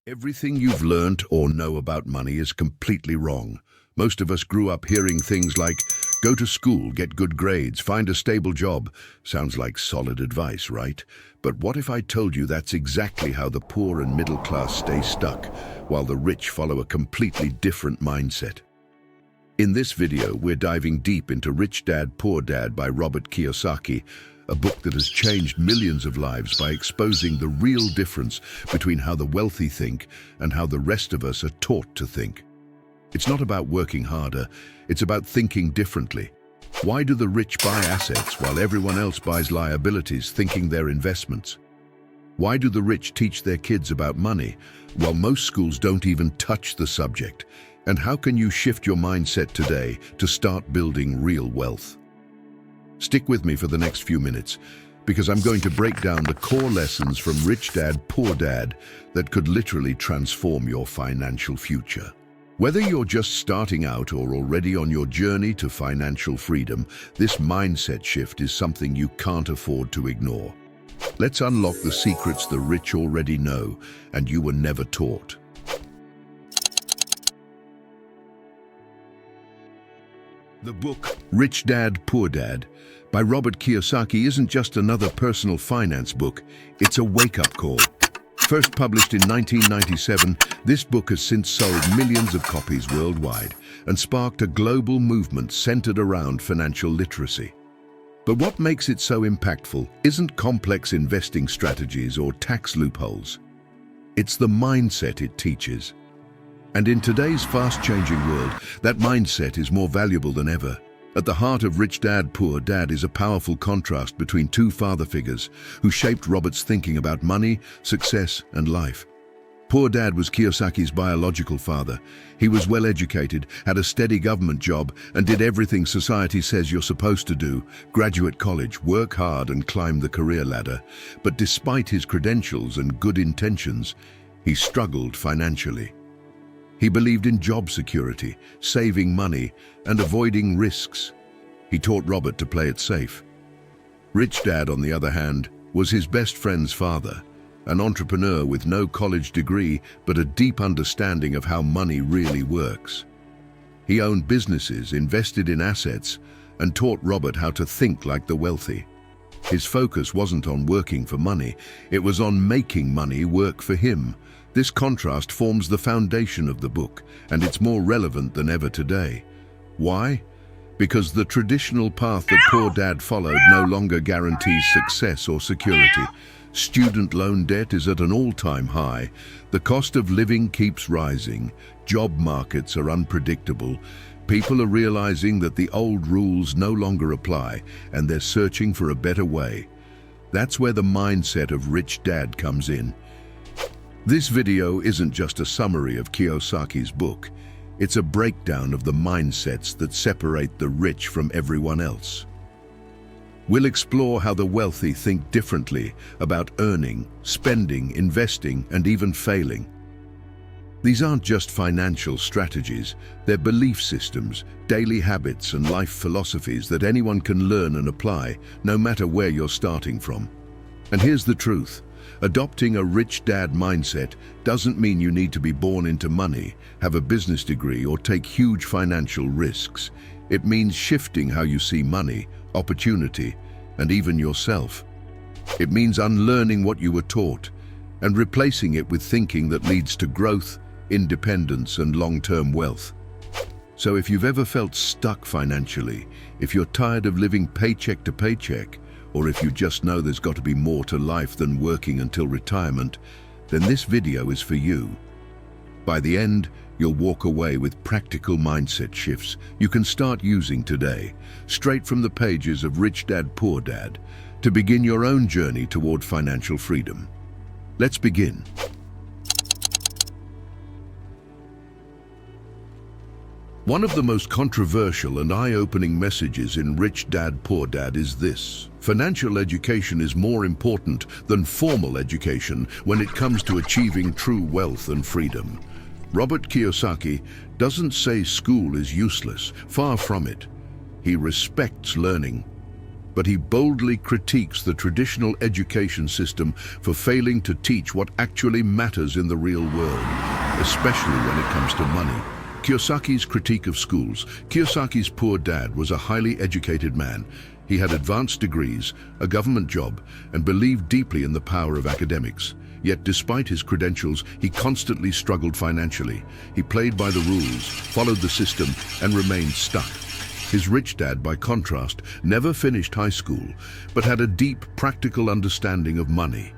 Everything you've learnt or know about money is completely wrong. Most of us grew up hearing things like, go to school, get good grades, find a stable job. Sounds like solid advice, right? But what if I told you that's exactly how the poor and middle class stay stuck, while the rich follow a completely different mindset? In this video, we're diving deep into Rich Dad, Poor Dad by Robert Kiyosaki, a book that has changed millions of lives by exposing the real difference between how the wealthy think and how the rest of us are taught to think. It's not about working harder, it's about thinking differently. Why do the rich buy assets while everyone else buys liabilities, thinking they're investments? Why do the rich teach their kids about money while most schools don't even touch the subject? And how can you shift your mindset today to start building real wealth? Stick with me for the next few minutes, because I'm going to break down the core lessons from Rich Dad, Poor Dad that could literally transform your financial future. Whether you're just starting out or already on your journey to financial freedom, this mindset shift is something you can't afford to ignore. Let's unlock the secrets the rich already know and you were never taught. The book, Rich Dad, Poor Dad, by Robert Kiyosaki isn't just another personal finance book, it's a wake-up call. First published in 1997, this book has since sold millions of copies worldwide and sparked a global movement centered around financial literacy. But what makes it so impactful isn't complex investing strategies or tax loopholes. It's the mindset it teaches. And in today's fast-changing world, that mindset is more valuable than ever. At the heart of Rich Dad, Poor Dad is a powerful contrast between two father figures who shaped Robert's thinking about money, success, and life. Poor Dad was Kiyosaki's biological father. He was well-educated, had a steady government job, and did everything society says you're supposed to do: graduate college, work hard, and climb the career ladder. But despite his credentials and good intentions, he struggled financially. He believed in job security, saving money, and avoiding risks. He taught Robert to play it safe. Rich Dad, on the other hand, was his best friend's father, an entrepreneur with no college degree but a deep understanding of how money really works. He owned businesses, invested in assets, and taught Robert how to think like the wealthy. His focus wasn't on working for money, it was on making money work for him. This contrast forms the foundation of the book, and it's more relevant than ever today. Why? Because the traditional path that Poor Dad followed no longer guarantees success or security. Student loan debt is at an all-time high. The cost of living keeps rising. Job markets are unpredictable. People are realizing that the old rules no longer apply, and they're searching for a better way. That's where the mindset of Rich Dad comes in. This video isn't just a summary of Kiyosaki's book. It's a breakdown of the mindsets that separate the rich from everyone else. We'll explore how the wealthy think differently about earning, spending, investing, and even failing. These aren't just financial strategies, they're belief systems, daily habits, and life philosophies that anyone can learn and apply, no matter where you're starting from. And here's the truth. Adopting a Rich Dad mindset doesn't mean you need to be born into money, have a business degree, or take huge financial risks. It means shifting how you see money, opportunity, and even yourself. It means unlearning what you were taught and replacing it with thinking that leads to growth, independence, and long-term wealth. So if you've ever felt stuck financially, if you're tired of living paycheck to paycheck, or if you just know there's got to be more to life than working until retirement, then this video is for you. By the end, you'll walk away with practical mindset shifts you can start using today, straight from the pages of Rich Dad, Poor Dad, to begin your own journey toward financial freedom. Let's begin. One of the most controversial and eye-opening messages in Rich Dad, Poor Dad is this: financial education is more important than formal education when it comes to achieving true wealth and freedom. Robert Kiyosaki doesn't say school is useless, far from it. He respects learning. but he boldly critiques the traditional education system for failing to teach what actually matters in the real world, especially when it comes to money. Kiyosaki's critique of schools. Kiyosaki's poor dad was a highly educated man. He had advanced degrees, a government job, and believed deeply in the power of academics. Yet despite his credentials, he constantly struggled financially. He played by the rules, followed the system, and remained stuck. His rich dad, by contrast, never finished high school, but had a deep, practical understanding of money.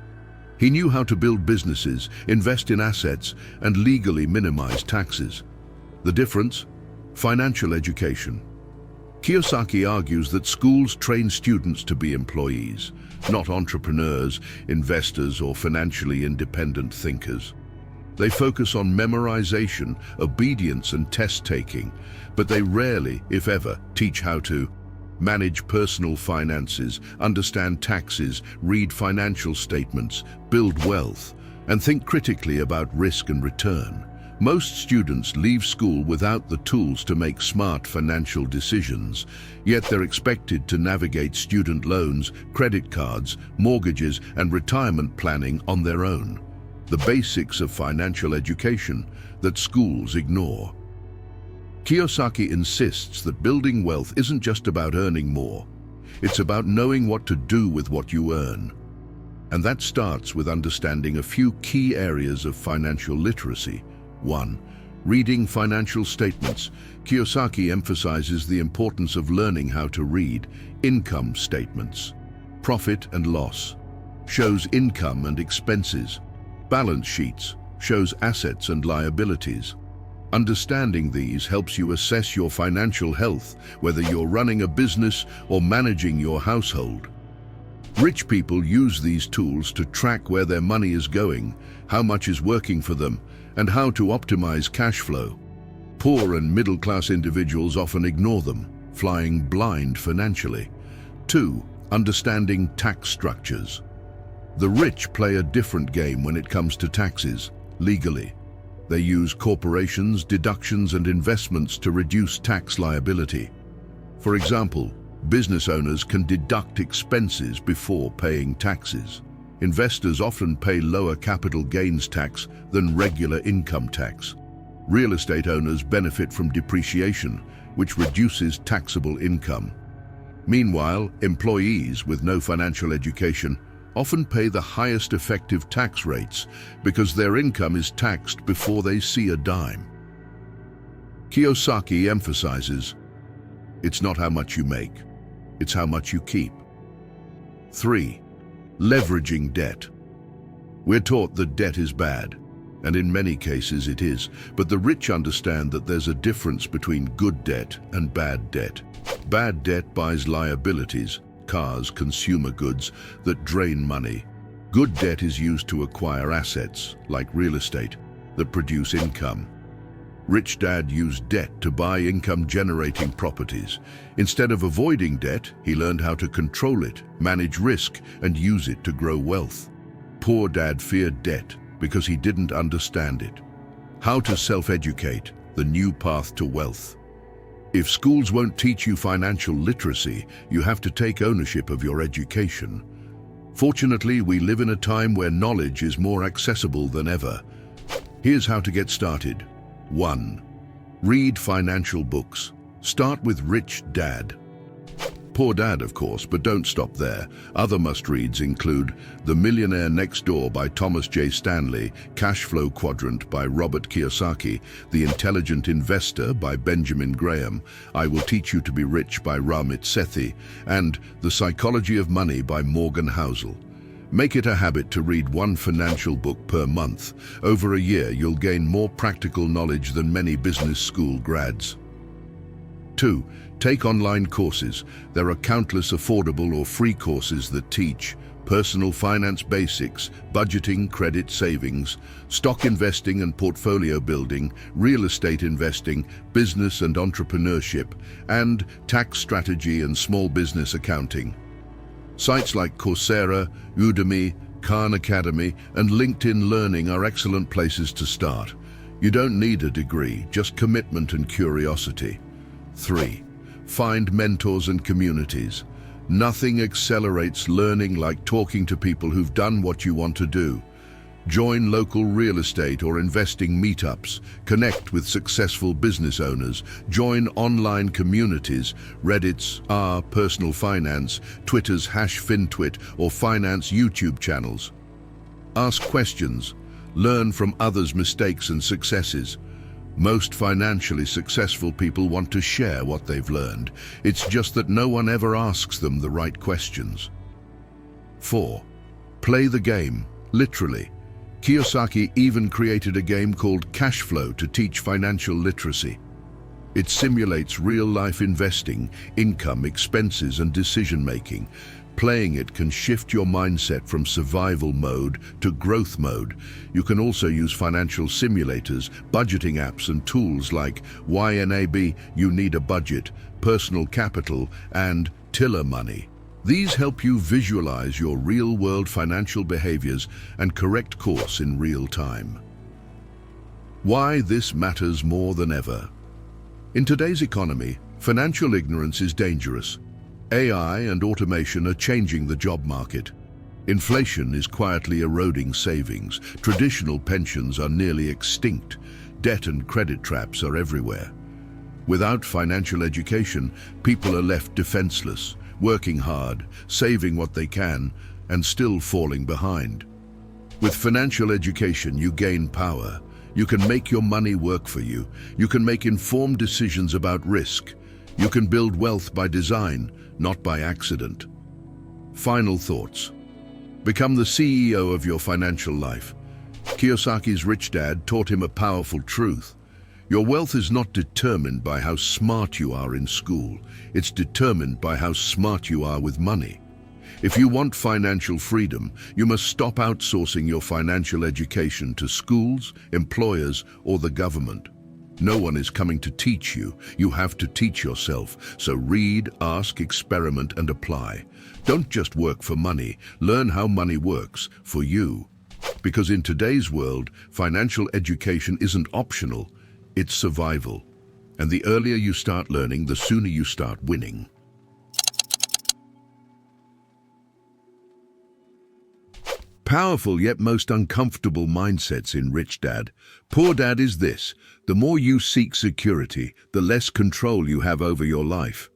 He knew how to build businesses, invest in assets, and legally minimize taxes. The difference? Financial education. Kiyosaki argues that schools train students to be employees, not entrepreneurs, investors, or financially independent thinkers. They focus on memorization, obedience, and test-taking, but they rarely, if ever, teach how to manage personal finances, understand taxes, read financial statements, build wealth, and think critically about risk and return. Most students leave school without the tools to make smart financial decisions, yet they're expected to navigate student loans, credit cards, mortgages, and retirement planning on their own. The basics of financial education that schools ignore. Kiyosaki insists that building wealth isn't just about earning more. It's about knowing what to do with what you earn. And that starts with understanding a few key areas of financial literacy. 1. Reading financial statements. Kiyosaki emphasizes the importance of learning how to read income statements. Profit and loss shows income and expenses. Balance sheets shows assets and liabilities. Understanding these helps you assess your financial health, whether you're running a business or managing your household. Rich people use these tools to track where their money is going, how much is working for them, and how to optimize cash flow. Poor and middle-class individuals often ignore them, flying blind financially. 2. Understanding tax structures. The rich play a different game when it comes to taxes, legally. They use corporations, deductions, and investments to reduce tax liability. For example, business owners can deduct expenses before paying taxes. Investors often pay lower capital gains tax than regular income tax. Real estate owners benefit from depreciation, which reduces taxable income. Meanwhile, employees with no financial education often pay the highest effective tax rates because their income is taxed before they see a dime. Kiyosaki emphasizes, it's not how much you make, it's how much you keep. 3. Leveraging debt. We're taught that debt is bad, and in many cases it is, but the rich understand that there's a difference between good debt and bad debt. Bad debt buys liabilities, cars, consumer goods that drain money. Good debt is used to acquire assets, like real estate, that produce income. Rich dad used debt to buy income-generating properties. Instead of avoiding debt, he learned how to control it, manage risk, and use it to grow wealth. Poor dad feared debt because he didn't understand it. How to self-educate, the new path to wealth. If schools won't teach you financial literacy, you have to take ownership of your education. Fortunately, we live in a time where knowledge is more accessible than ever. Here's how to get started. 1. Read financial books. Start with Rich Dad. Poor Dad, of course, but don't stop there. Other must-reads include The Millionaire Next Door by Thomas J. Stanley, Cash Flow Quadrant by Robert Kiyosaki, The Intelligent Investor by Benjamin Graham, I Will Teach You to Be Rich by Ramit Sethi, and The Psychology of Money by Morgan Housel. Make it a habit to read one financial book per month. Over a year, you'll gain more practical knowledge than many business school grads. 2. Take online courses. There are countless affordable or free courses that teach personal finance basics, budgeting, credit savings, stock investing and portfolio building, real estate investing, business and entrepreneurship, and tax strategy and small business accounting. Sites like Coursera, Udemy, Khan Academy, and LinkedIn Learning are excellent places to start. You don't need a degree, just commitment and curiosity. 3. Find mentors and communities. Nothing accelerates learning like talking to people who've done what you want to do. Join local real estate or investing meetups, connect with successful business owners, join online communities, Reddit's Personal Finance, Twitter's #FinTwit or Finance YouTube channels. Ask questions, learn from others' mistakes and successes. Most financially successful people want to share what they've learned. It's just that no one ever asks them the right questions. 4. Play the game, literally. Kiyosaki even created a game called Cash Flow to teach financial literacy. It simulates real-life investing, income, expenses, and decision-making. Playing it can shift your mindset from survival mode to growth mode. You can also use financial simulators, budgeting apps, and tools like YNAB, You Need a Budget, Personal Capital, and Tiller Money. These help you visualize your real-world financial behaviors and correct course in real time. Why this matters more than ever. In today's economy, financial ignorance is dangerous. AI and automation are changing the job market. Inflation is quietly eroding savings. Traditional pensions are nearly extinct. Debt and credit traps are everywhere. Without financial education, people are left defenseless, working hard, saving what they can, and still falling behind. With financial education, you gain power. You can make your money work for you. You can make informed decisions about risk. You can build wealth by design, not by accident. Final thoughts. Become the CEO of your financial life. Kiyosaki's Rich Dad taught him a powerful truth. Your wealth is not determined by how smart you are in school. It's determined by how smart you are with money. If you want financial freedom, you must stop outsourcing your financial education to schools, employers, or the government. No one is coming to teach you. You have to teach yourself. So read, ask, experiment, and apply. Don't just work for money. Learn how money works for you. Because in today's world, financial education isn't optional. It's survival. And the earlier you start learning, the sooner you start winning. Powerful yet most uncomfortable mindsets in Rich Dad. Poor Dad is this: the more you seek security, the less control you have over your life.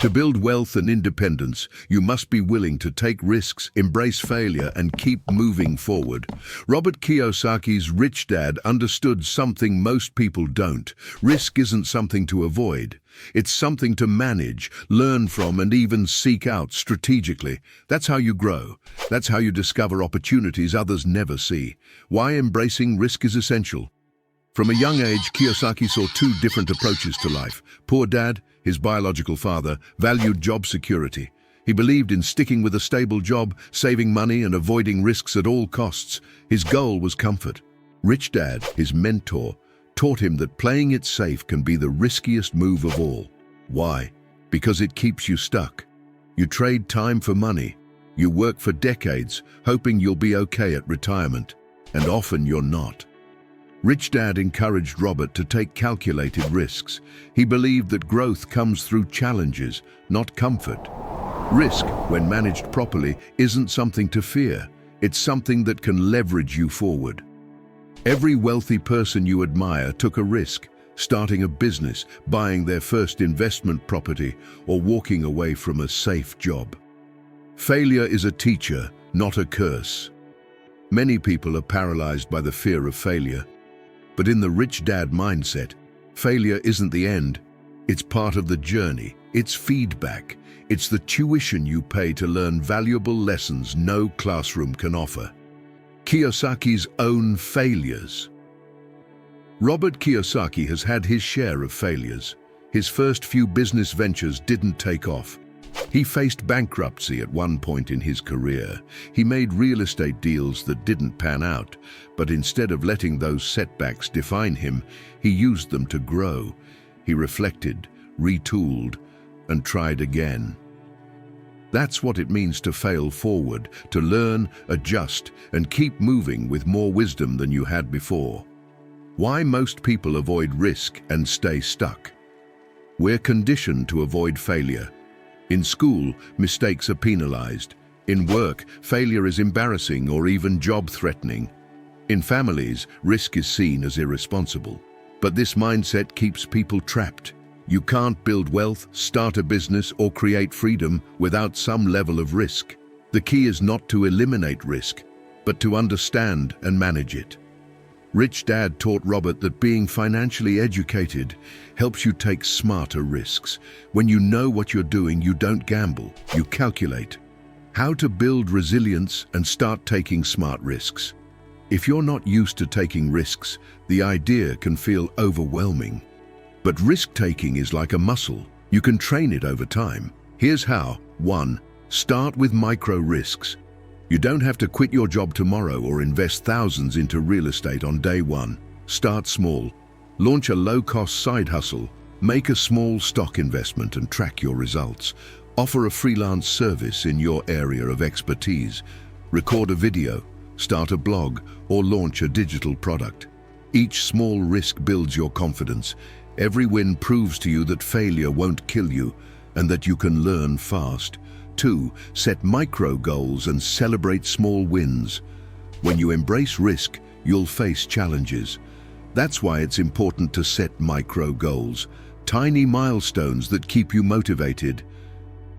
To build wealth and independence, you must be willing to take risks, embrace failure, and keep moving forward. Robert Kiyosaki's Rich Dad understood something most people don't. Risk isn't something to avoid. It's something to manage, learn from, and even seek out strategically. That's how you grow. That's how you discover opportunities others never see. Why embracing risk is essential. From a young age, Kiyosaki saw two different approaches to life. Poor Dad, his biological father, valued job security. He believed in sticking with a stable job, saving money, and avoiding risks at all costs. His goal was comfort. Rich Dad, his mentor, taught him that playing it safe can be the riskiest move of all. Why? Because it keeps you stuck. You trade time for money. You work for decades, hoping you'll be okay at retirement. And often you're not. Rich Dad encouraged Robert to take calculated risks. He believed that growth comes through challenges, not comfort. Risk, when managed properly, isn't something to fear. It's something that can leverage you forward. Every wealthy person you admire took a risk, starting a business, buying their first investment property, or walking away from a safe job. Failure is a teacher, not a curse. Many people are paralyzed by the fear of failure. But in the Rich Dad mindset, failure isn't the end. It's part of the journey. It's feedback. It's the tuition you pay to learn valuable lessons no classroom can offer. Kiyosaki's own failures. Robert Kiyosaki has had his share of failures. His first few business ventures didn't take off. He faced bankruptcy at one point in his career. He made real estate deals that didn't pan out, but instead of letting those setbacks define him, he used them to grow. He reflected, retooled, and tried again. That's what it means to fail forward, to learn, adjust, and keep moving with more wisdom than you had before. Why most people avoid risk and stay stuck? We're conditioned to avoid failure. In school, mistakes are penalized. In work, failure is embarrassing or even job-threatening. In families, risk is seen as irresponsible. But this mindset keeps people trapped. You can't build wealth, start a business, or create freedom without some level of risk. The key is not to eliminate risk, but to understand and manage it. Rich Dad taught Robert that being financially educated helps you take smarter risks. When you know what you're doing, you don't gamble, you calculate. How to build resilience and start taking smart risks. If you're not used to taking risks, the idea can feel overwhelming. But risk-taking is like a muscle. You can train it over time. Here's how. 1. Start with micro risks. You don't have to quit your job tomorrow or invest thousands into real estate on day one. Start small. Launch a low-cost side hustle. Make a small stock investment and track your results. Offer a freelance service in your area of expertise. Record a video. Start a blog, or launch a digital product. Each small risk builds your confidence. Every win proves to you that failure won't kill you and that you can learn fast. 2. Set micro goals and celebrate small wins. When you embrace risk, you'll face challenges. That's why it's important to set micro goals, tiny milestones that keep you motivated.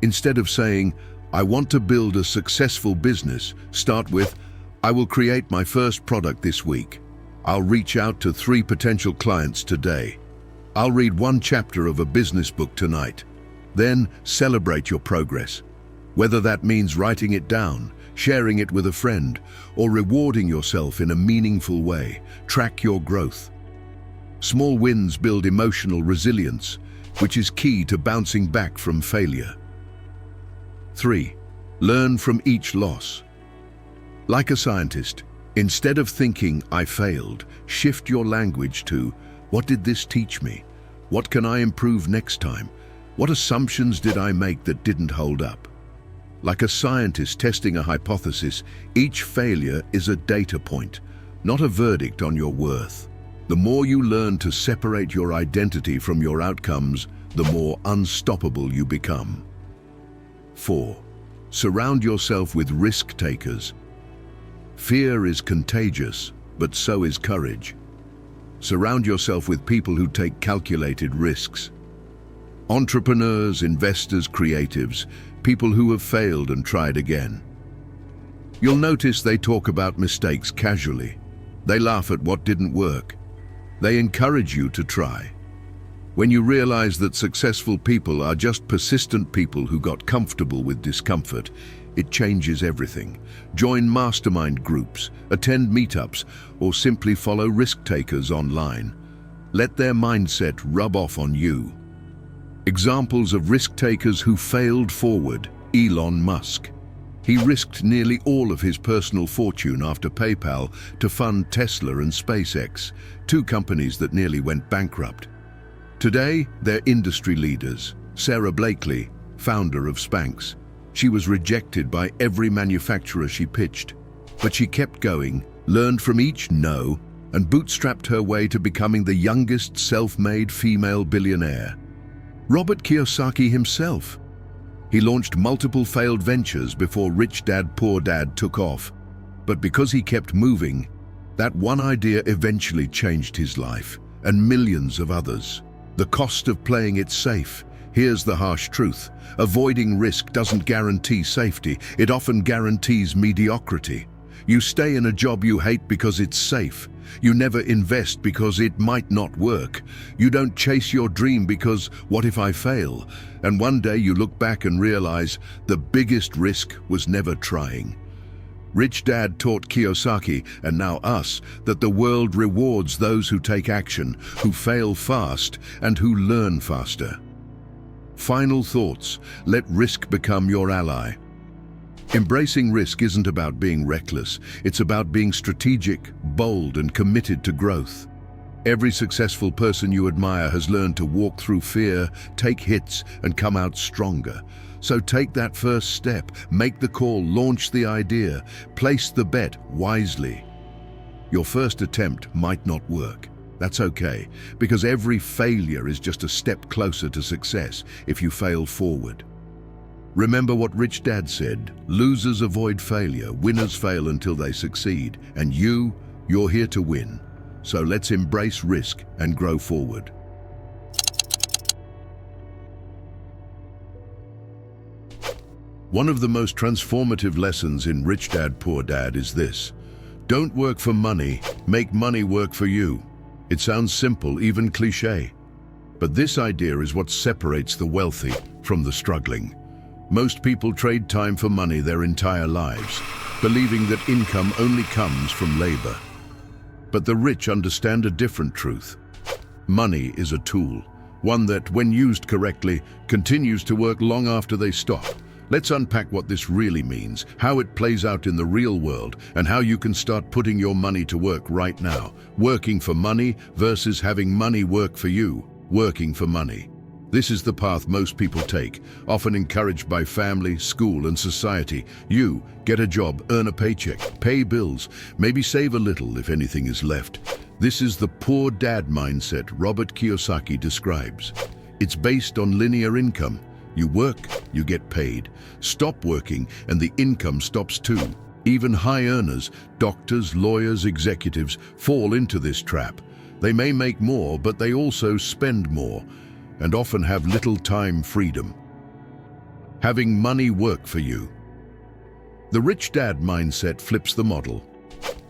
Instead of saying, "I want to build a successful business," start with, "I will create my first product this week. I'll reach out to 3 potential clients today. I'll read 1 chapter of a business book tonight." Then celebrate your progress. Whether that means writing it down, sharing it with a friend, or rewarding yourself in a meaningful way, track your growth. Small wins build emotional resilience, which is key to bouncing back from failure. 3. Learn from each loss. Like a scientist, instead of thinking, "I failed," shift your language to, "What did this teach me? What can I improve next time? What assumptions did I make that didn't hold up?" Like a scientist testing a hypothesis, each failure is a data point, not a verdict on your worth. The more you learn to separate your identity from your outcomes, the more unstoppable you become. 4. Surround yourself with risk takers. Fear is contagious, but so is courage. Surround yourself with people who take calculated risks. Entrepreneurs, investors, creatives, people who have failed and tried again. You'll notice they talk about mistakes casually. They laugh at what didn't work. They encourage you to try. When you realize that successful people are just persistent people who got comfortable with discomfort, it changes everything. Join mastermind groups, attend meetups, or simply follow risk takers online. Let their mindset rub off on you. Examples of risk takers who failed forward. Elon Musk. He risked nearly all of his personal fortune after PayPal to fund Tesla and SpaceX, 2 companies that nearly went bankrupt. Today, they're industry leaders. Sarah Blakely, founder of Spanx. She was rejected by every manufacturer she pitched, but she kept going, learned from each no, and bootstrapped her way to becoming the youngest self-made female billionaire. Robert Kiyosaki himself. He launched multiple failed ventures before Rich Dad Poor Dad took off, but because he kept moving, that one idea eventually changed his life, and millions of others. The cost of playing it safe. Here's the harsh truth. Avoiding risk doesn't guarantee safety. It often guarantees mediocrity. You stay in a job you hate because it's safe. You never invest because it might not work. You don't chase your dream because, what if I fail? And one day you look back and realize the biggest risk was never trying. Rich Dad taught Kiyosaki, and now us, that the world rewards those who take action, who fail fast, and who learn faster. Final thoughts. Let risk become your ally. Embracing risk isn't about being reckless. It's about being strategic, bold, and committed to growth. Every successful person you admire has learned to walk through fear, take hits, and come out stronger. So take that first step, make the call, launch the idea, place the bet wisely. Your first attempt might not work. That's okay, because every failure is just a step closer to success if you fail forward. Remember what Rich Dad said, losers avoid failure, winners fail until they succeed, and you're here to win. So let's embrace risk and grow forward. One of the most transformative lessons in Rich Dad, Poor Dad is this: don't work for money, make money work for you. It sounds simple, even cliché. But this idea is what separates the wealthy from the struggling. Most people trade time for money their entire lives, believing that income only comes from labor. But the rich understand a different truth. Money is a tool, one that, when used correctly, continues to work long after they stop. Let's unpack what this really means, how it plays out in the real world, and how you can start putting your money to work right now. Working for money versus having money work for you. Working for money. This is the path most people take, often encouraged by family, school, and society. You get a job, earn a paycheck, pay bills, maybe save a little if anything is left. This is the poor dad mindset Robert Kiyosaki describes. It's based on linear income. You work, you get paid. Stop working, and the income stops too. Even high earners, doctors, lawyers, executives, fall into this trap. They may make more, but they also spend more, and often have little time freedom. Having money work for you. The rich dad mindset flips the model.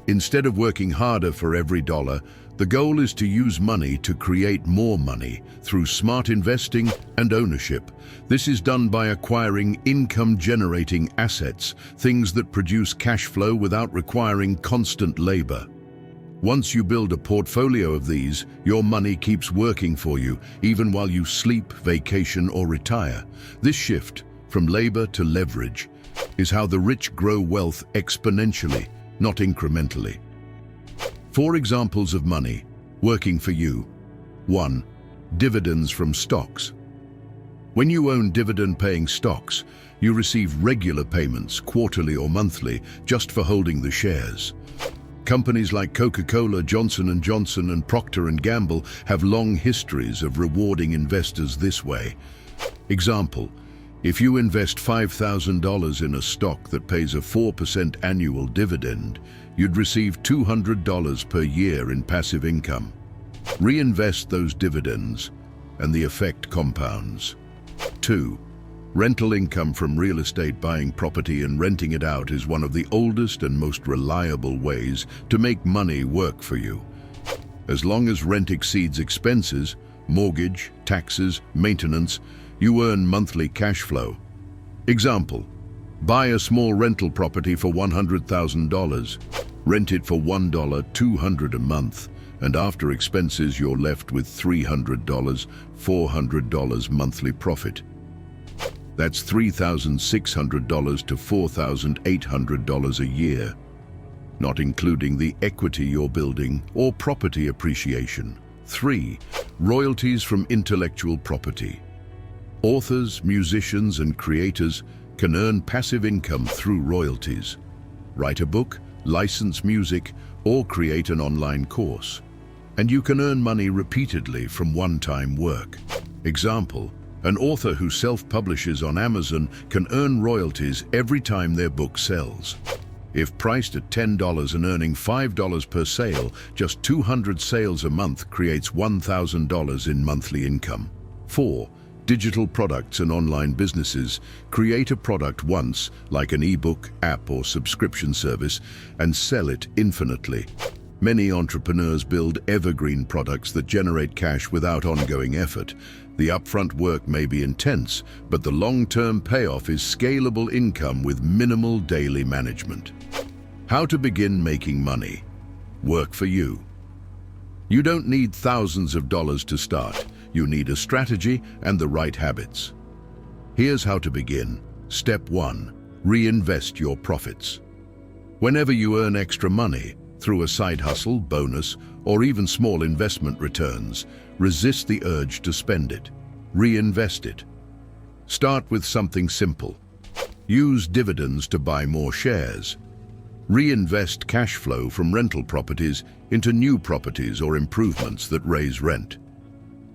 Instead of working harder for every dollar, the goal is to use money to create more money through smart investing and ownership. This is done by acquiring income-generating assets, things that produce cash flow without requiring constant labor. Once you build a portfolio of these, your money keeps working for you, even while you sleep, vacation, or retire. This shift, from labor to leverage, is how the rich grow wealth exponentially, not incrementally. 4 examples of money working for you. 1. Dividends from stocks. When you own dividend-paying stocks, you receive regular payments, quarterly or monthly, just for holding the shares. Companies like Coca-Cola, Johnson & Johnson, and Procter & Gamble have long histories of rewarding investors this way. Example: if you invest $5,000 in a stock that pays a 4% annual dividend, you'd receive $200 per year in passive income. Reinvest those dividends, and the effect compounds. 2. Rental income from real estate. Buying property and renting it out is one of the oldest and most reliable ways to make money work for you. As long as rent exceeds expenses, mortgage, taxes, maintenance, you earn monthly cash flow. Example: buy a small rental property for $100,000, rent it for $1.200 a month, and after expenses you're left with $300, $400 monthly profit. That's $3,600 to $4,800 a year, not including the equity you're building or property appreciation. 3. Royalties from intellectual property. Authors, musicians, and creators can earn passive income through royalties. Write a book, license music, or create an online course, and you can earn money repeatedly from one-time work. Example: an author who self-publishes on Amazon can earn royalties every time their book sells. If priced at $10 and earning $5 per sale, just 200 sales a month creates $1,000 in monthly income. 4. Digital products and online businesses. Create a product once, like an ebook, app, or subscription service, and sell it infinitely. Many entrepreneurs build evergreen products that generate cash without ongoing effort. The upfront work may be intense, but the long-term payoff is scalable income with minimal daily management. How to begin making money work for you. You don't need thousands of dollars to start. You need a strategy and the right habits. Here's how to begin. Step 1. Reinvest your profits. Whenever you earn extra money, through a side hustle, bonus, or even small investment returns, resist the urge to spend it. Reinvest it. Start with something simple. Use dividends to buy more shares. Reinvest cash flow from rental properties into new properties or improvements that raise rent.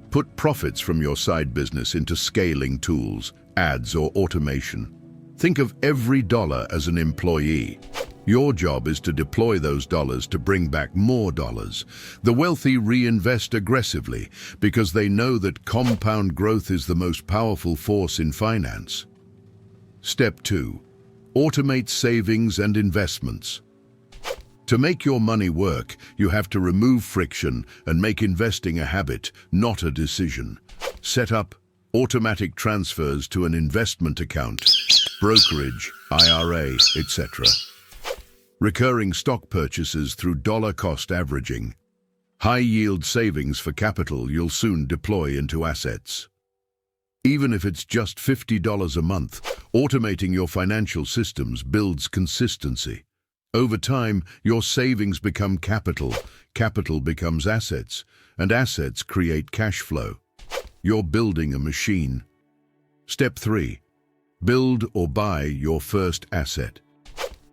Put profits from your side business into scaling tools, ads, or automation. Think of every dollar as an employee. Your job is to deploy those dollars to bring back more dollars. The wealthy reinvest aggressively because they know that compound growth is the most powerful force in finance. Step 2. Automate savings and investments. To make your money work, you have to remove friction and make investing a habit, not a decision. Set up automatic transfers to an investment account, brokerage, IRA, etc. Recurring stock purchases through dollar-cost averaging. High-yield savings for capital you'll soon deploy into assets. Even if it's just $50 a month, automating your financial systems builds consistency. Over time, your savings become capital, capital becomes assets, and assets create cash flow. You're building a machine. Step 3. Build or buy your first asset.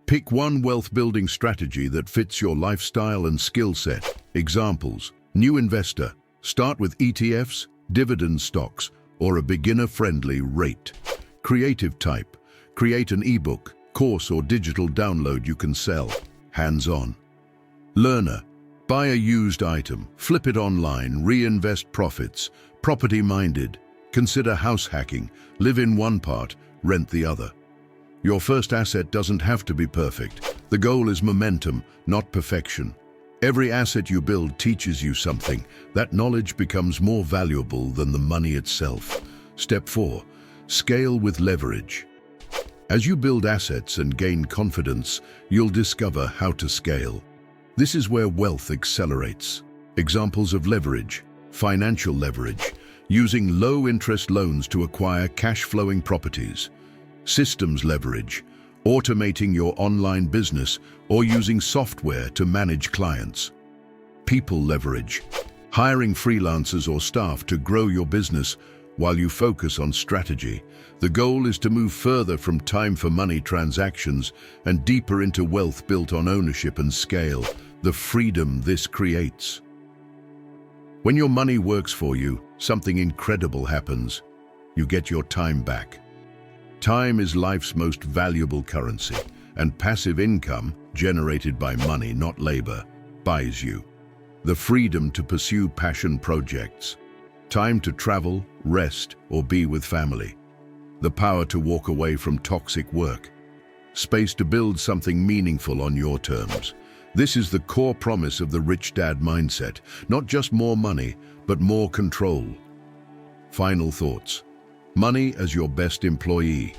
Pick one wealth-building strategy that fits your lifestyle and skill set. Examples: new investor, start with ETFs, dividend stocks, or a beginner-friendly rate. Creative type, create an ebook, course, or digital download you can sell. Hands-on. Learner, buy a used item, flip it online, reinvest profits. Property-minded, consider house hacking, live in one part, rent the other. Your first asset doesn't have to be perfect. The goal is momentum, not perfection. Every asset you build teaches you something. That knowledge becomes more valuable than the money itself. Step 4. Scale with leverage. As you build assets and gain confidence, you'll discover how to scale. This is where wealth accelerates. Examples of leverage: financial leverage, using low-interest loans to acquire cash-flowing properties. Systems leverage, automating your online business or using software to manage clients. People leverage, hiring freelancers or staff to grow your business while you focus on strategy. The goal is to move further from time-for-money transactions and deeper into wealth built on ownership and scale, the freedom this creates. When your money works for you, something incredible happens. You get your time back. Time is life's most valuable currency, and passive income, generated by money, not labor, buys you the freedom to pursue passion projects, time to travel, rest, or be with family, the power to walk away from toxic work, space to build something meaningful on your terms. This is the core promise of the rich dad mindset, not just more money, but more control. Final thoughts. Money as your best employee.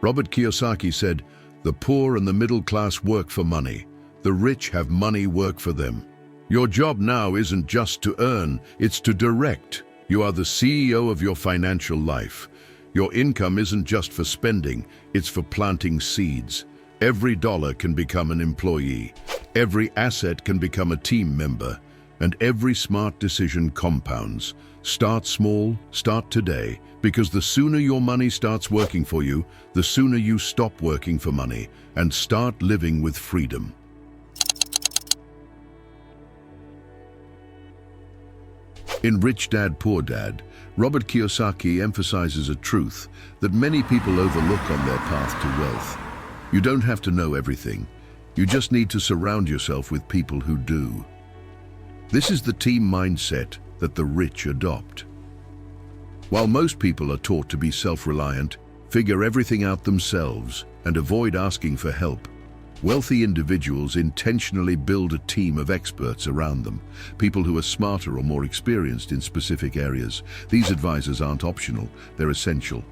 Robert Kiyosaki said, "The poor and the middle class work for money. The rich have money work for them." Your job now isn't just to earn, it's to direct. You are the CEO of your financial life. Your income isn't just for spending, it's for planting seeds. Every dollar can become an employee. Every asset can become a team member. And every smart decision compounds. Start small, start today, because the sooner your money starts working for you, the sooner you stop working for money and start living with freedom. In Rich Dad, Poor Dad, Robert Kiyosaki emphasizes a truth that many people overlook on their path to wealth. You don't have to know everything. You just need to surround yourself with people who do. This is the team mindset that the rich adopt. While most people are taught to be self-reliant, figure everything out themselves, and avoid asking for help, wealthy individuals intentionally build a team of experts around them, people who are smarter or more experienced in specific areas. These advisors aren't optional, they're essential.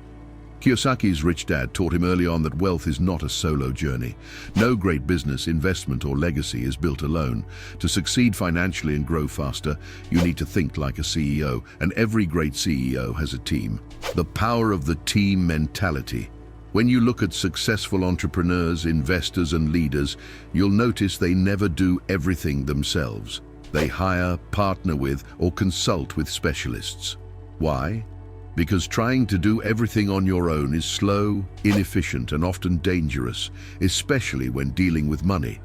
Kiyosaki's rich dad taught him early on that wealth is not a solo journey. No great business, investment, or legacy is built alone. To succeed financially and grow faster, you need to think like a CEO, and every great CEO has a team. The power of the team mentality. When you look at successful entrepreneurs, investors, and leaders, you'll notice they never do everything themselves. They hire, partner with, or consult with specialists. Why? Because trying to do everything on your own is slow, inefficient, and often dangerous, especially when dealing with money.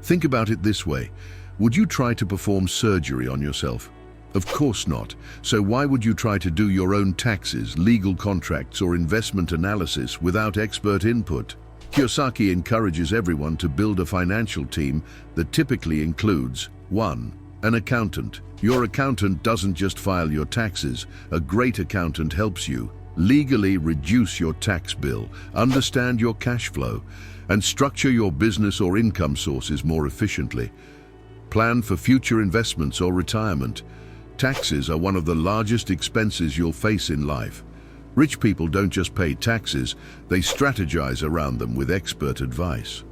Think about it this way. Would you try to perform surgery on yourself? Of course not. So why would you try to do your own taxes, legal contracts, or investment analysis without expert input? Kiyosaki encourages everyone to build a financial team that typically includes 1. An accountant. Your accountant doesn't just file your taxes. A great accountant helps you legally reduce your tax bill, understand your cash flow, and structure your business or income sources more efficiently. Plan for future investments or retirement. Taxes are one of the largest expenses you'll face in life. Rich people don't just pay taxes, they strategize around them with expert advice.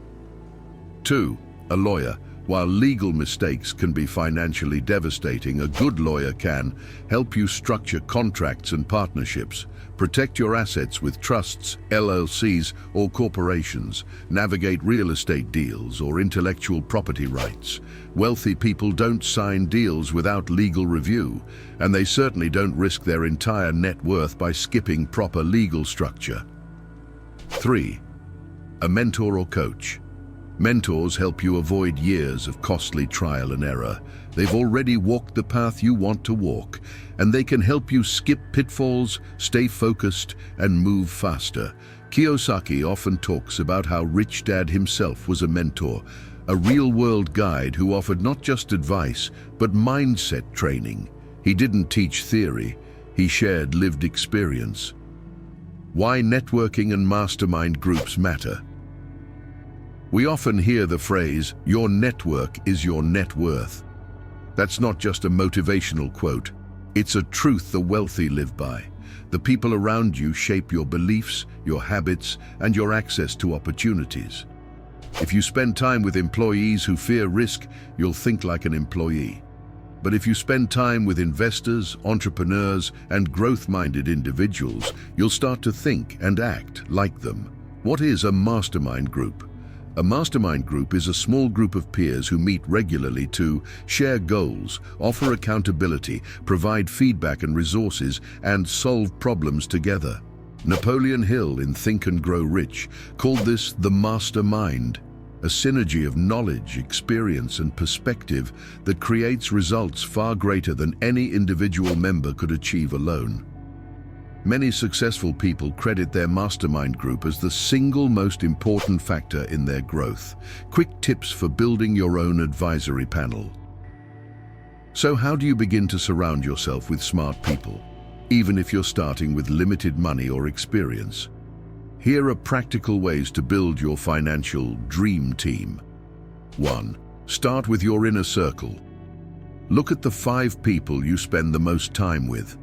2. A lawyer. While legal mistakes can be financially devastating, a good lawyer can help you structure contracts and partnerships, protect your assets with trusts, LLCs, or corporations, navigate real estate deals or intellectual property rights. Wealthy people don't sign deals without legal review, and they certainly don't risk their entire net worth by skipping proper legal structure. 3. A mentor or coach. Mentors help you avoid years of costly trial and error. They've already walked the path you want to walk, and they can help you skip pitfalls, stay focused, and move faster. Kiyosaki often talks about how Rich Dad himself was a mentor, a real-world guide who offered not just advice, but mindset training. He didn't teach theory, he shared lived experience. Why networking and mastermind groups matter. We often hear the phrase, "Your network is your net worth." That's not just a motivational quote. It's a truth the wealthy live by. The people around you shape your beliefs, your habits, and your access to opportunities. If you spend time with employees who fear risk, you'll think like an employee. But if you spend time with investors, entrepreneurs, and growth-minded individuals, you'll start to think and act like them. What is a mastermind group? A mastermind group is a small group of peers who meet regularly to share goals, offer accountability, provide feedback and resources, and solve problems together. Napoleon Hill in Think and Grow Rich called this the mastermind, a synergy of knowledge, experience, and perspective that creates results far greater than any individual member could achieve alone. Many successful people credit their mastermind group as the single most important factor in their growth. Quick tips for building your own advisory panel. So how do you begin to surround yourself with smart people, even if you're starting with limited money or experience? Here are practical ways to build your financial dream team. 1. Start with your inner circle. Look at the 5 people you spend the most time with.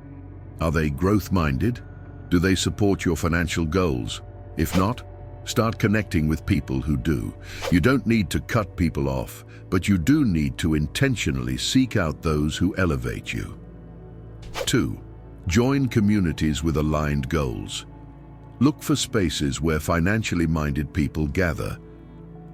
Are they growth-minded? Do they support your financial goals? If not, start connecting with people who do. You don't need to cut people off, but you do need to intentionally seek out those who elevate you. 2. Join communities with aligned goals. Look for spaces where financially minded people gather.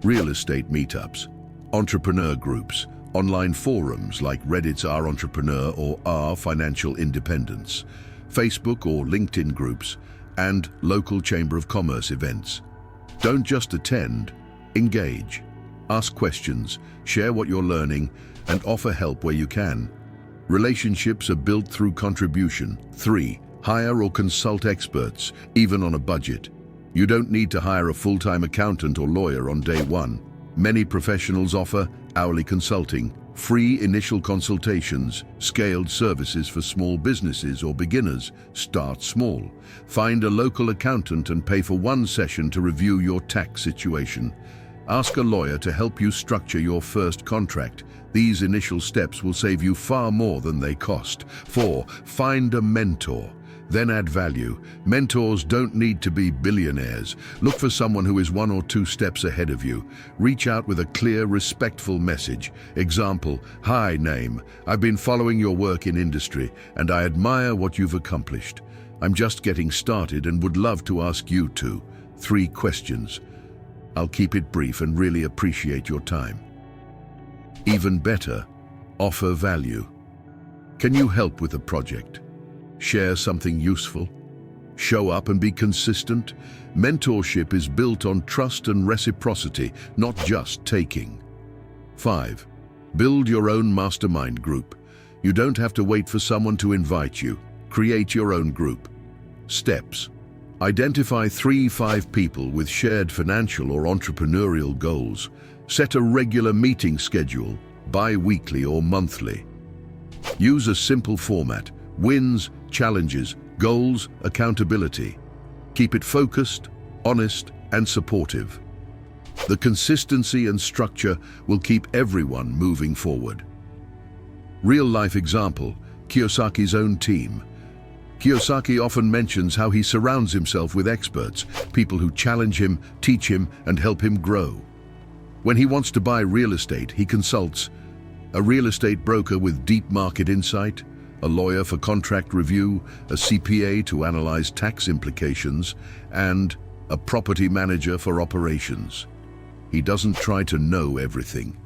Real estate meetups, entrepreneur groups, online forums like Reddit's Our Entrepreneur or Our Financial Independence, Facebook or LinkedIn groups, and local Chamber of Commerce events. Don't just attend, engage. Ask questions, share what you're learning, and offer help where you can. Relationships are built through contribution. 3. Hire or consult experts, even on a budget. You don't need to hire a full-time accountant or lawyer on day one. Many professionals offer hourly consulting, free initial consultations, scaled services for small businesses or beginners. Start small. Find a local accountant and pay for one session to review your tax situation. Ask a lawyer to help you structure your first contract. These initial steps will save you far more than they cost. 4. Find a mentor. Then add value. Mentors don't need to be billionaires. Look for someone who is 1 or 2 steps ahead of you. Reach out with a clear, respectful message. Example, "Hi, name. I've been following your work in industry, and I admire what you've accomplished. I'm just getting started and would love to ask you 3 questions. I'll keep it brief and really appreciate your time." Even better, offer value. Can you help with a project? Share something useful? Show up and be consistent? Mentorship is built on trust and reciprocity, not just taking. 5. Build your own mastermind group. You don't have to wait for someone to invite you. Create your own group. Steps. Identify 3-5 people with shared financial or entrepreneurial goals. Set a regular meeting schedule, bi-weekly or monthly. Use a simple format: wins, challenges, goals, accountability. Keep it focused, honest, and supportive. The consistency and structure will keep everyone moving forward. Real-life example: Kiyosaki's own team. Kiyosaki often mentions how he surrounds himself with experts, people who challenge him, teach him, and help him grow. When he wants to buy real estate, he consults a real estate broker with deep market insight, a lawyer for contract review, a CPA to analyze tax implications, and a property manager for operations. He doesn't try to know everything.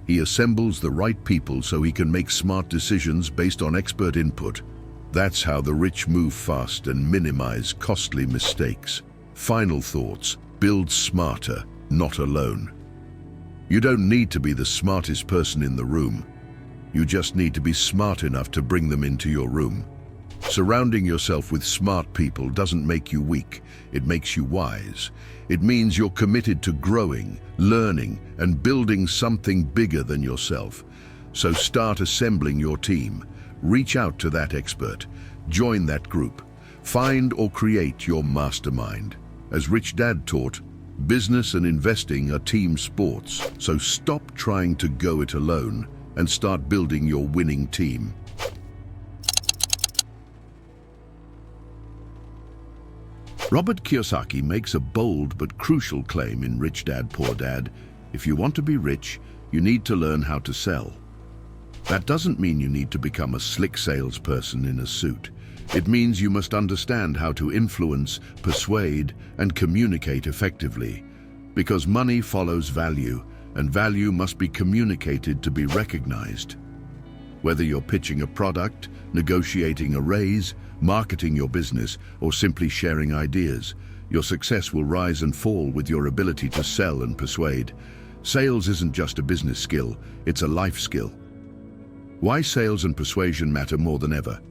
He assembles the right people so he can make smart decisions based on expert input. That's how the rich move fast and minimize costly mistakes. Final thoughts: build smarter, not alone. You don't need to be the smartest person in the room. You just need to be smart enough to bring them into your room. Surrounding yourself with smart people doesn't make you weak, it makes you wise. It means you're committed to growing, learning, and building something bigger than yourself. So start assembling your team. Reach out to that expert. Join that group. Find or create your mastermind. As Rich Dad taught, business and investing are team sports, so stop trying to go it alone and start building your winning team. Robert Kiyosaki makes a bold but crucial claim in Rich Dad, Poor Dad. If you want to be rich, you need to learn how to sell. That doesn't mean you need to become a slick salesperson in a suit. It means you must understand how to influence, persuade, and communicate effectively. Because money follows value, and value must be communicated to be recognized. Whether you're pitching a product, negotiating a raise, marketing your business, or simply sharing ideas, your success will rise and fall with your ability to sell and persuade. Sales isn't just a business skill, it's a life skill. Why sales and persuasion matter more than ever.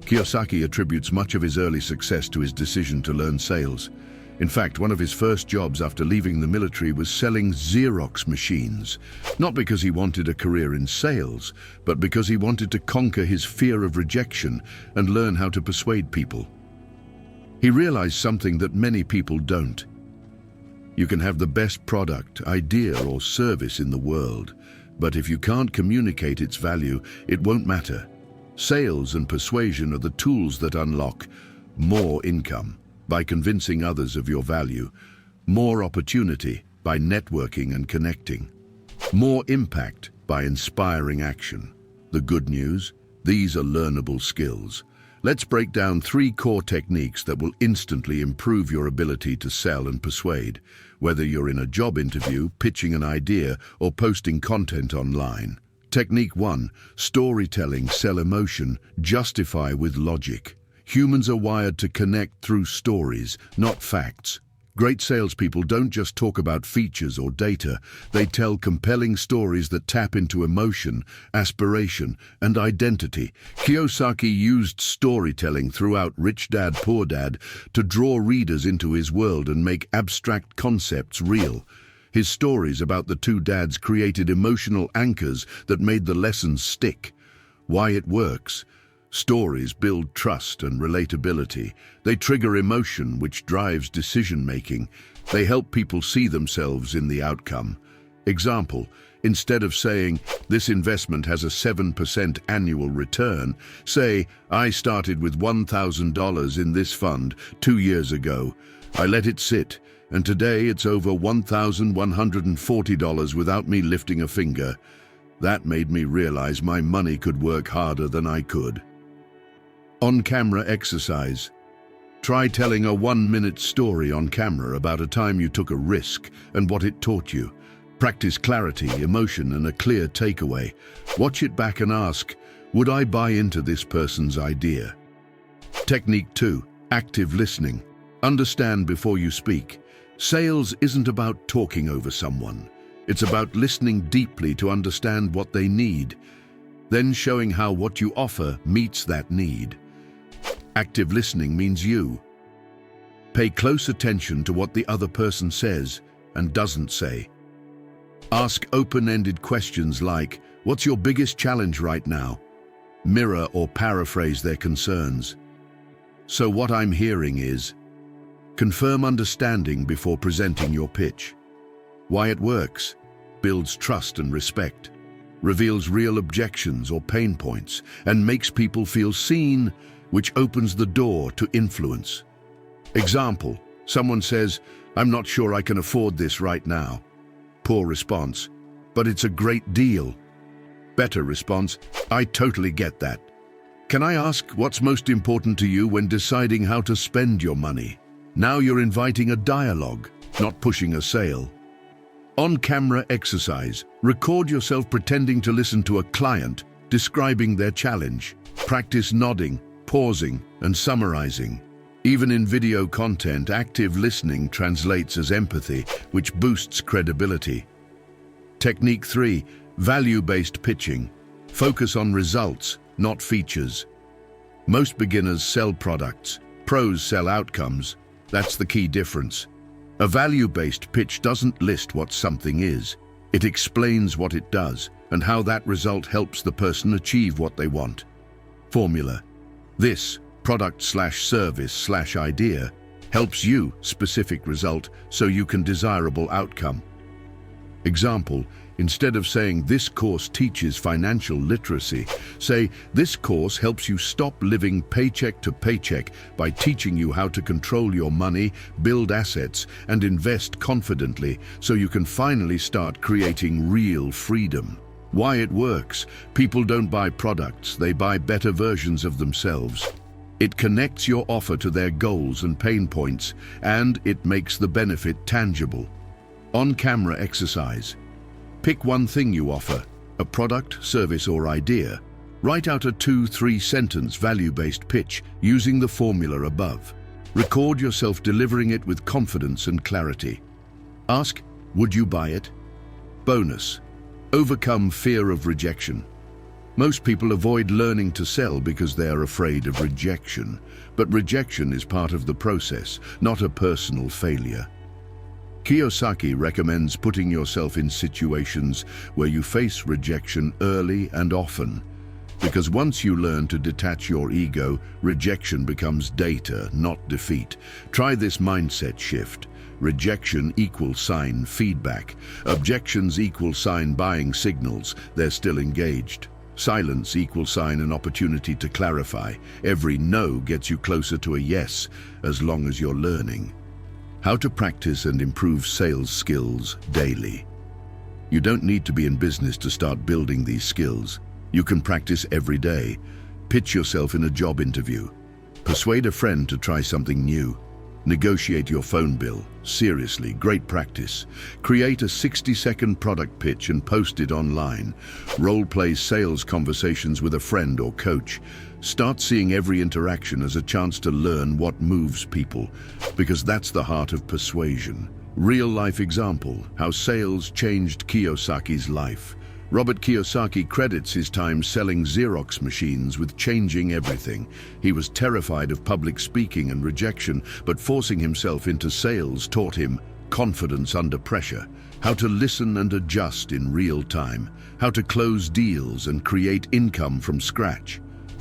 Kiyosaki attributes much of his early success to his decision to learn sales. In fact, one of his first jobs after leaving the military was selling Xerox machines, not because he wanted a career in sales, but because he wanted to conquer his fear of rejection and learn how to persuade people. He realized something that many people don't. You can have the best product, idea, or service in the world, but if you can't communicate its value, it won't matter. Sales and persuasion are the tools that unlock more income by convincing others of your value, more opportunity by networking and connecting, more impact by inspiring action. The good news: these are learnable skills. Let's break down 3 core techniques that will instantly improve your ability to sell and persuade, whether you're in a job interview, pitching an idea, or posting content online. Technique 1: storytelling, sell emotion, justify with logic. Humans are wired to connect through stories, not facts. Great salespeople don't just talk about features or data, they tell compelling stories that tap into emotion, aspiration, and identity. Kiyosaki used storytelling throughout Rich Dad, Poor Dad to draw readers into his world and make abstract concepts real. His stories about the 2 dads created emotional anchors that made the lessons stick. Why it works? Stories build trust and relatability. They trigger emotion, which drives decision-making. They help people see themselves in the outcome. Example: instead of saying, "This investment has a 7% annual return," say, "I started with $1,000 in this fund 2 years ago. I let it sit, and today it's over $1,140 without me lifting a finger. That made me realize my money could work harder than I could." On-camera exercise. Try telling a 1-minute story on camera about a time you took a risk and what it taught you. Practice clarity, emotion, and a clear takeaway. Watch it back and ask, would I buy into this person's idea? Technique 2: active listening. Understand before you speak. Sales isn't about talking over someone. It's about listening deeply to understand what they need. then showing how what you offer meets that need. Active listening means you pay close attention to what the other person says and doesn't say. Ask open-ended questions like, "What's your biggest challenge right now?" Mirror or paraphrase their concerns. "So what I'm hearing is," confirm understanding before presenting your pitch. Why it works: builds trust and respect, reveals real objections or pain points, and makes people feel seen, which opens the door to influence. Example, someone says, "I'm not sure I can afford this right now." Poor response, "But it's a great deal." Better response, "I totally get that. Can I ask what's most important to you when deciding how to spend your money?" Now you're inviting a dialogue, not pushing a sale. On-camera exercise. Record yourself pretending to listen to a client, describing their challenge. Practice nodding, pausing, and summarizing. Even in video content, active listening translates as empathy, which boosts credibility. Technique 3. Value-based pitching. Focus on results, not features. Most beginners sell products. Pros sell outcomes. That's the key difference. A value-based pitch doesn't list what something is. It explains what it does and how that result helps the person achieve what they want. Formula. This product/service/idea helps you specific result so you can desirable outcome. Example, instead of saying "this course teaches financial literacy," say "this course helps you stop living paycheck to paycheck by teaching you how to control your money, build assets, and invest confidently so you can finally start creating real freedom." Why it works: people don't buy products, they buy better versions of themselves. It connects your offer to their goals and pain points, and it makes the benefit tangible. On-camera exercise. Pick one thing you offer, a product, service, or idea. Write out a 2-3 sentence value-based pitch using the formula above. Record yourself delivering it with confidence and clarity. Ask, "Would you buy it?" Bonus. Overcome fear of rejection. Most people avoid learning to sell because they are afraid of rejection, but rejection is part of the process, not a personal failure. Kiyosaki recommends putting yourself in situations where you face rejection early and often, because once you learn to detach your ego, rejection becomes data, not defeat. Try this mindset shift. Rejection = feedback. Objections = buying signals, they're still engaged. Silence = an opportunity to clarify. Every no gets you closer to a yes, as long as you're learning. How to practice and improve sales skills daily. You don't need to be in business to start building these skills. You can practice every day. Pitch yourself in a job interview. Persuade a friend to try something new. Negotiate your phone bill. Seriously, great practice. Create a 60-second product pitch and post it online. Role-play sales conversations with a friend or coach. Start seeing every interaction as a chance to learn what moves people, because that's the heart of persuasion. Real-life example, how sales changed Kiyosaki's life. Robert Kiyosaki credits his time selling Xerox machines with changing everything. He was terrified of public speaking and rejection, but forcing himself into sales taught him confidence under pressure, how to listen and adjust in real time, how to close deals and create income from scratch.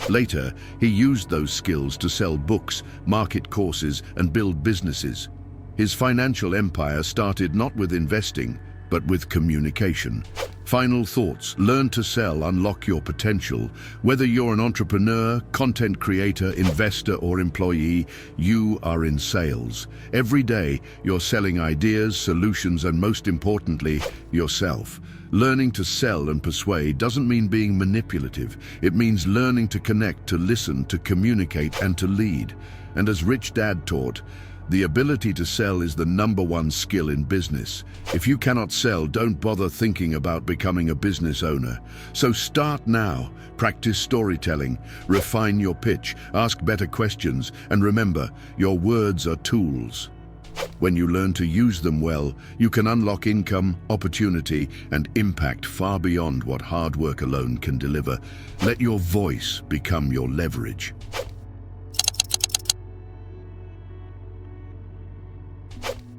Later, he used those skills to sell books, market courses, and build businesses. His financial empire started not with investing, but with communication. Final thoughts: learn to sell, unlock your potential. Whether you're an entrepreneur, content creator, investor, or employee, you are in sales. Every day, you're selling ideas, solutions, and most importantly, yourself. Learning to sell and persuade doesn't mean being manipulative. It means learning to connect, to listen, to communicate, and to lead. And as Rich Dad taught, the ability to sell is the #1 skill in business. If you cannot sell, don't bother thinking about becoming a business owner. So start now. Practice storytelling, refine your pitch, ask better questions, and remember, your words are tools. When you learn to use them well, you can unlock income, opportunity, and impact far beyond what hard work alone can deliver. Let your voice become your leverage.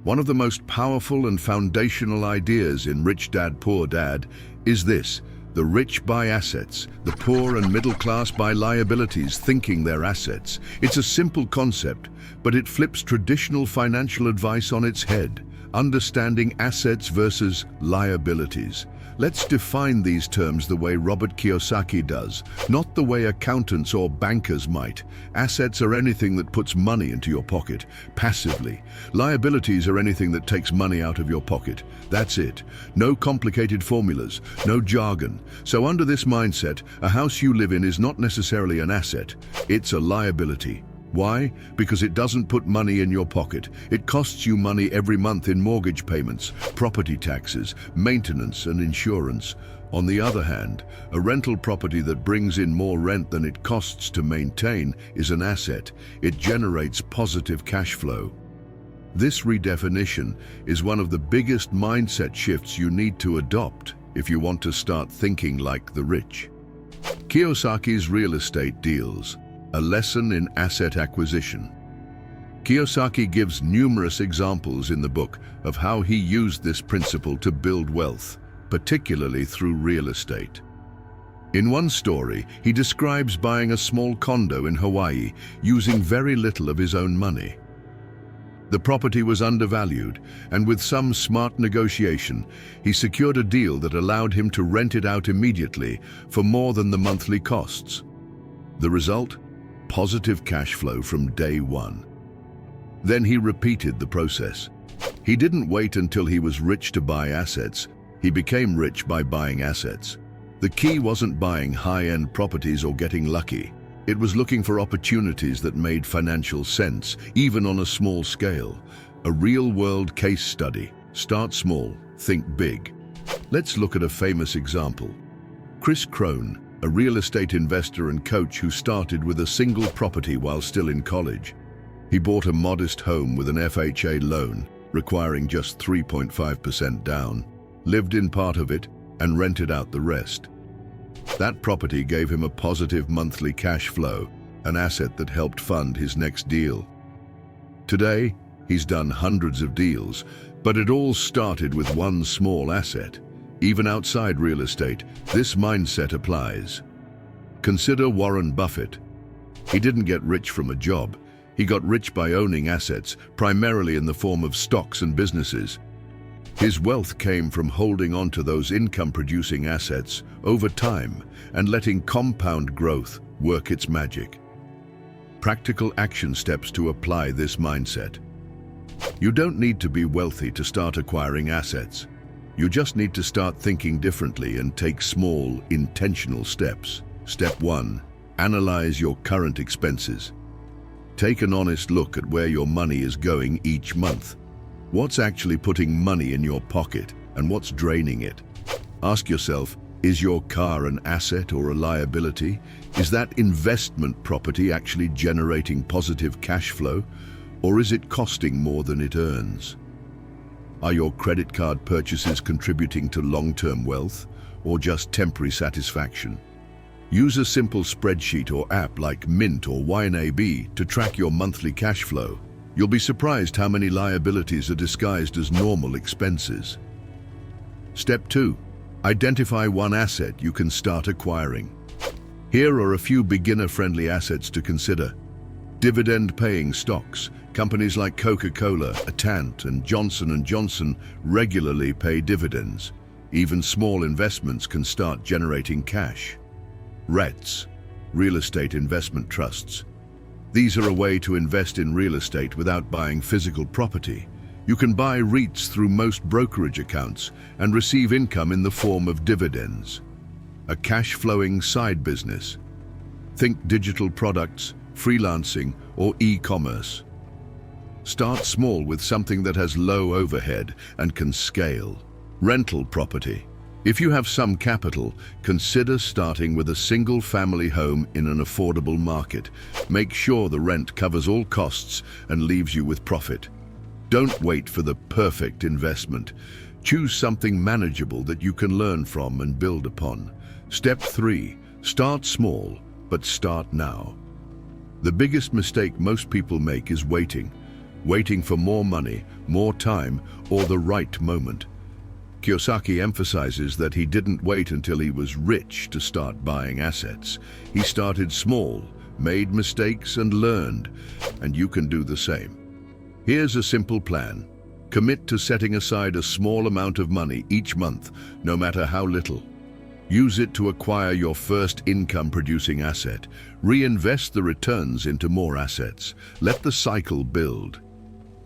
One of the most powerful and foundational ideas in Rich Dad, Poor Dad is this: the rich buy assets, the poor and middle class buy liabilities, thinking they're assets. It's a simple concept, but it flips traditional financial advice on its head, understanding assets versus liabilities. Let's define these terms the way Robert Kiyosaki does, not the way accountants or bankers might. Assets are anything that puts money into your pocket, passively. Liabilities are anything that takes money out of your pocket. That's it. No complicated formulas, no jargon. So under this mindset, a house you live in is not necessarily an asset, it's a liability. Why? Because it doesn't put money in your pocket. It costs you money every month in mortgage payments, property taxes, maintenance, and insurance. On the other hand, a rental property that brings in more rent than it costs to maintain is an asset. It generates positive cash flow. This redefinition is one of the biggest mindset shifts you need to adopt if you want to start thinking like the rich. Kiyosaki's real estate deals. A lesson in asset acquisition. Kiyosaki gives numerous examples in the book of how he used this principle to build wealth, particularly through real estate. In one story, he describes buying a small condo in Hawaii using very little of his own money. The property was undervalued, and with some smart negotiation, he secured a deal that allowed him to rent it out immediately for more than the monthly costs. The result? Positive cash flow from day one. Then he repeated the process. He didn't wait until he was rich to buy assets. He became rich by buying assets. The key wasn't buying high-end properties or getting lucky. It was looking for opportunities that made financial sense, even on a small scale. A real-world case study. Start small, think big. Let's look at a famous example. Chris Crone, a real estate investor and coach who started with a single property while still in college. He bought a modest home with an FHA loan, requiring just 3.5% down, lived in part of it, and rented out the rest. That property gave him a positive monthly cash flow, an asset that helped fund his next deal. Today, he's done hundreds of deals, but it all started with one small asset. Even outside real estate, this mindset applies. Consider Warren Buffett. He didn't get rich from a job. He got rich by owning assets, primarily in the form of stocks and businesses. His wealth came from holding on to those income-producing assets over time and letting compound growth work its magic. Practical action steps to apply this mindset. You don't need to be wealthy to start acquiring assets. You just need to start thinking differently and take small, intentional steps. Step 1. Analyze your current expenses. Take an honest look at where your money is going each month. What's actually putting money in your pocket and what's draining it? Ask yourself, is your car an asset or a liability? Is that investment property actually generating positive cash flow, or is it costing more than it earns? Are your credit card purchases contributing to long-term wealth or just temporary satisfaction? Use a simple spreadsheet or app like Mint or YNAB to track your monthly cash flow. You'll be surprised how many liabilities are disguised as normal expenses. Step 2. Identify one asset you can start acquiring. Here are a few beginner-friendly assets to consider. Dividend-paying stocks. Companies like Coca-Cola, Atant, and Johnson & Johnson regularly pay dividends. Even small investments can start generating cash. REITs, real estate investment trusts. These are a way to invest in real estate without buying physical property. You can buy REITs through most brokerage accounts and receive income in the form of dividends. A cash-flowing side business. Think digital products, freelancing, or e-commerce. Start small with something that has low overhead and can scale. Rental property. If you have some capital, consider starting with a single-family home in an affordable market. Make sure the rent covers all costs and leaves you with profit. Don't wait for the perfect investment. Choose something manageable that you can learn from and build upon. Step 3. Start small, but start now. The biggest mistake most people make is waiting. Waiting for more money, more time, or the right moment. Kiyosaki emphasizes that he didn't wait until he was rich to start buying assets. He started small, made mistakes, and learned, and you can do the same. Here's a simple plan. Commit to setting aside a small amount of money each month, no matter how little. Use it to acquire your first income-producing asset. Reinvest the returns into more assets. Let the cycle build.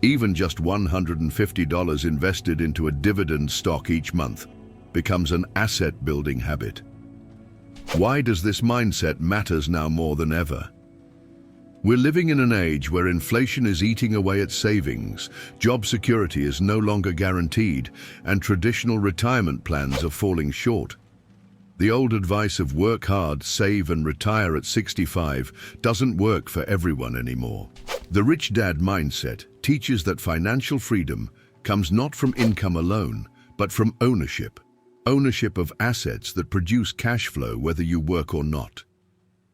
Even just $150 invested into a dividend stock each month becomes an asset-building habit. Why does this mindset matter now more than ever? We're living in an age where inflation is eating away at savings, job security is no longer guaranteed, and traditional retirement plans are falling short. The old advice of work hard, save and retire at 65 doesn't work for everyone anymore. The Rich Dad mindset teaches that financial freedom comes not from income alone, but from ownership. Ownership of assets that produce cash flow whether you work or not.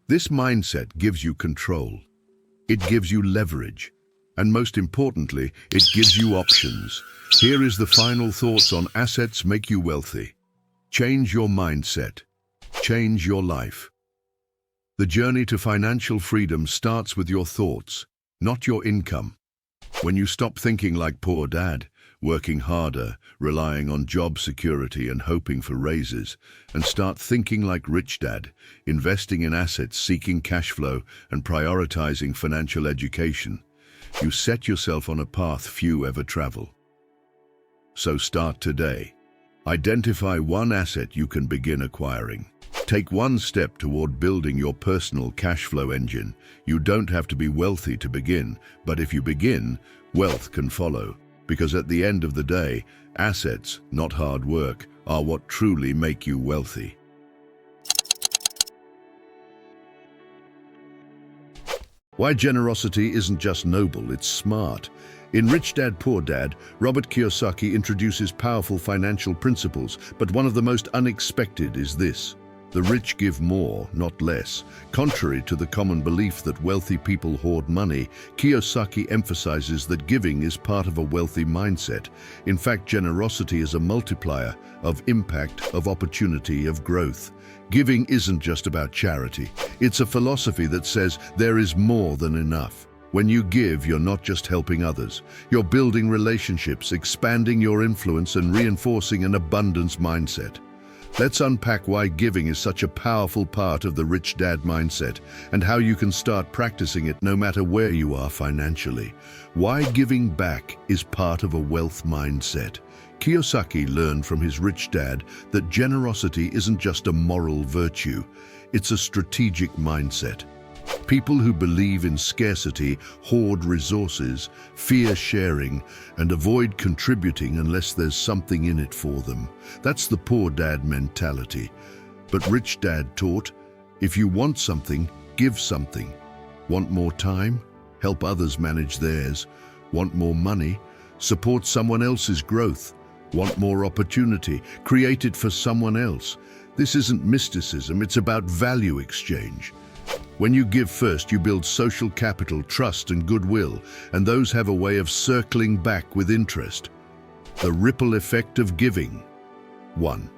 This mindset gives you control. It gives you leverage. And most importantly, it gives you options. Here is the final thoughts on assets make you wealthy. Change your mindset. Change your life. The journey to financial freedom starts with your thoughts, not your income. When you stop thinking like poor dad, working harder, relying on job security and hoping for raises, and start thinking like rich dad, investing in assets, seeking cash flow, and prioritizing financial education, you set yourself on a path few ever travel. So start today. Identify one asset you can begin acquiring. Take one step toward building your personal cash flow engine. You don't have to be wealthy to begin, but if you begin, wealth can follow. Because at the end of the day, assets, not hard work, are what truly make you wealthy. Why generosity isn't just noble, it's smart. In Rich Dad, Poor Dad, Robert Kiyosaki introduces powerful financial principles, but one of the most unexpected is this. The rich give more, not less. Contrary to the common belief that wealthy people hoard money, Kiyosaki emphasizes that giving is part of a wealthy mindset. In fact, generosity is a multiplier of impact, of opportunity, of growth. Giving isn't just about charity. It's a philosophy that says there is more than enough. When you give, you're not just helping others. You're building relationships, expanding your influence, and reinforcing an abundance mindset. Let's unpack why giving is such a powerful part of the Rich Dad mindset and how you can start practicing it no matter where you are financially. Why giving back is part of a wealth mindset. Kiyosaki learned from his rich dad that generosity isn't just a moral virtue, it's a strategic mindset. People who believe in scarcity hoard resources, fear sharing, and avoid contributing unless there's something in it for them. That's the poor dad mentality. But Rich Dad taught, if you want something, give something. Want more time? Help others manage theirs. Want more money? Support someone else's growth. Want more opportunity? Create it for someone else. This isn't mysticism, it's about value exchange. When you give first, you build social capital, trust, and goodwill, and those have a way of circling back with interest. The ripple effect of giving. 1.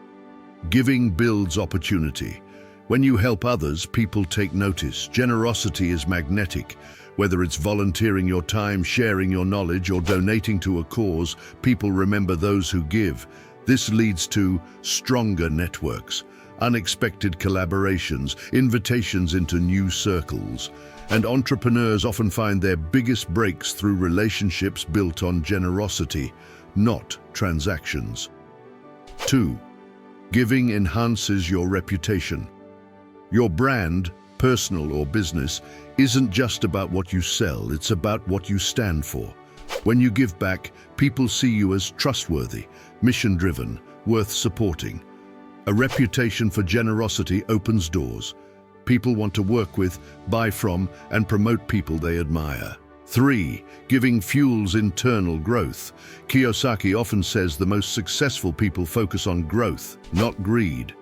Giving builds opportunity. When you help others, people take notice. Generosity is magnetic. Whether it's volunteering your time, sharing your knowledge, or donating to a cause, people remember those who give. This leads to stronger networks, unexpected collaborations, invitations into new circles, and entrepreneurs often find their biggest breaks through relationships built on generosity, not transactions. 2. Giving enhances your reputation. Your brand, personal or business, isn't just about what you sell, it's about what you stand for. When you give back, people see you as trustworthy, mission-driven, worth supporting. A reputation for generosity opens doors. People want to work with, buy from, and promote people they admire. 3. Giving fuels internal growth. Kiyosaki often says the most successful people focus on growth, not greed.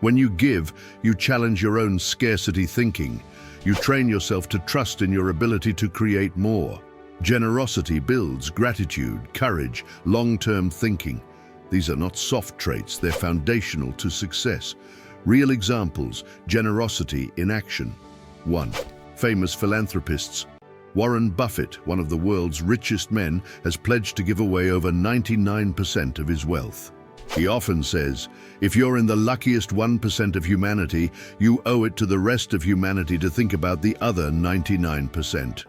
When you give, you challenge your own scarcity thinking. You train yourself to trust in your ability to create more. Generosity builds gratitude, courage, long-term thinking. These are not soft traits, they're foundational to success. Real examples: generosity in action. 1. Famous philanthropists. Warren Buffett, one of the world's richest men, has pledged to give away over 99% of his wealth. He often says, if you're in the luckiest 1% of humanity, you owe it to the rest of humanity to think about the other 99%.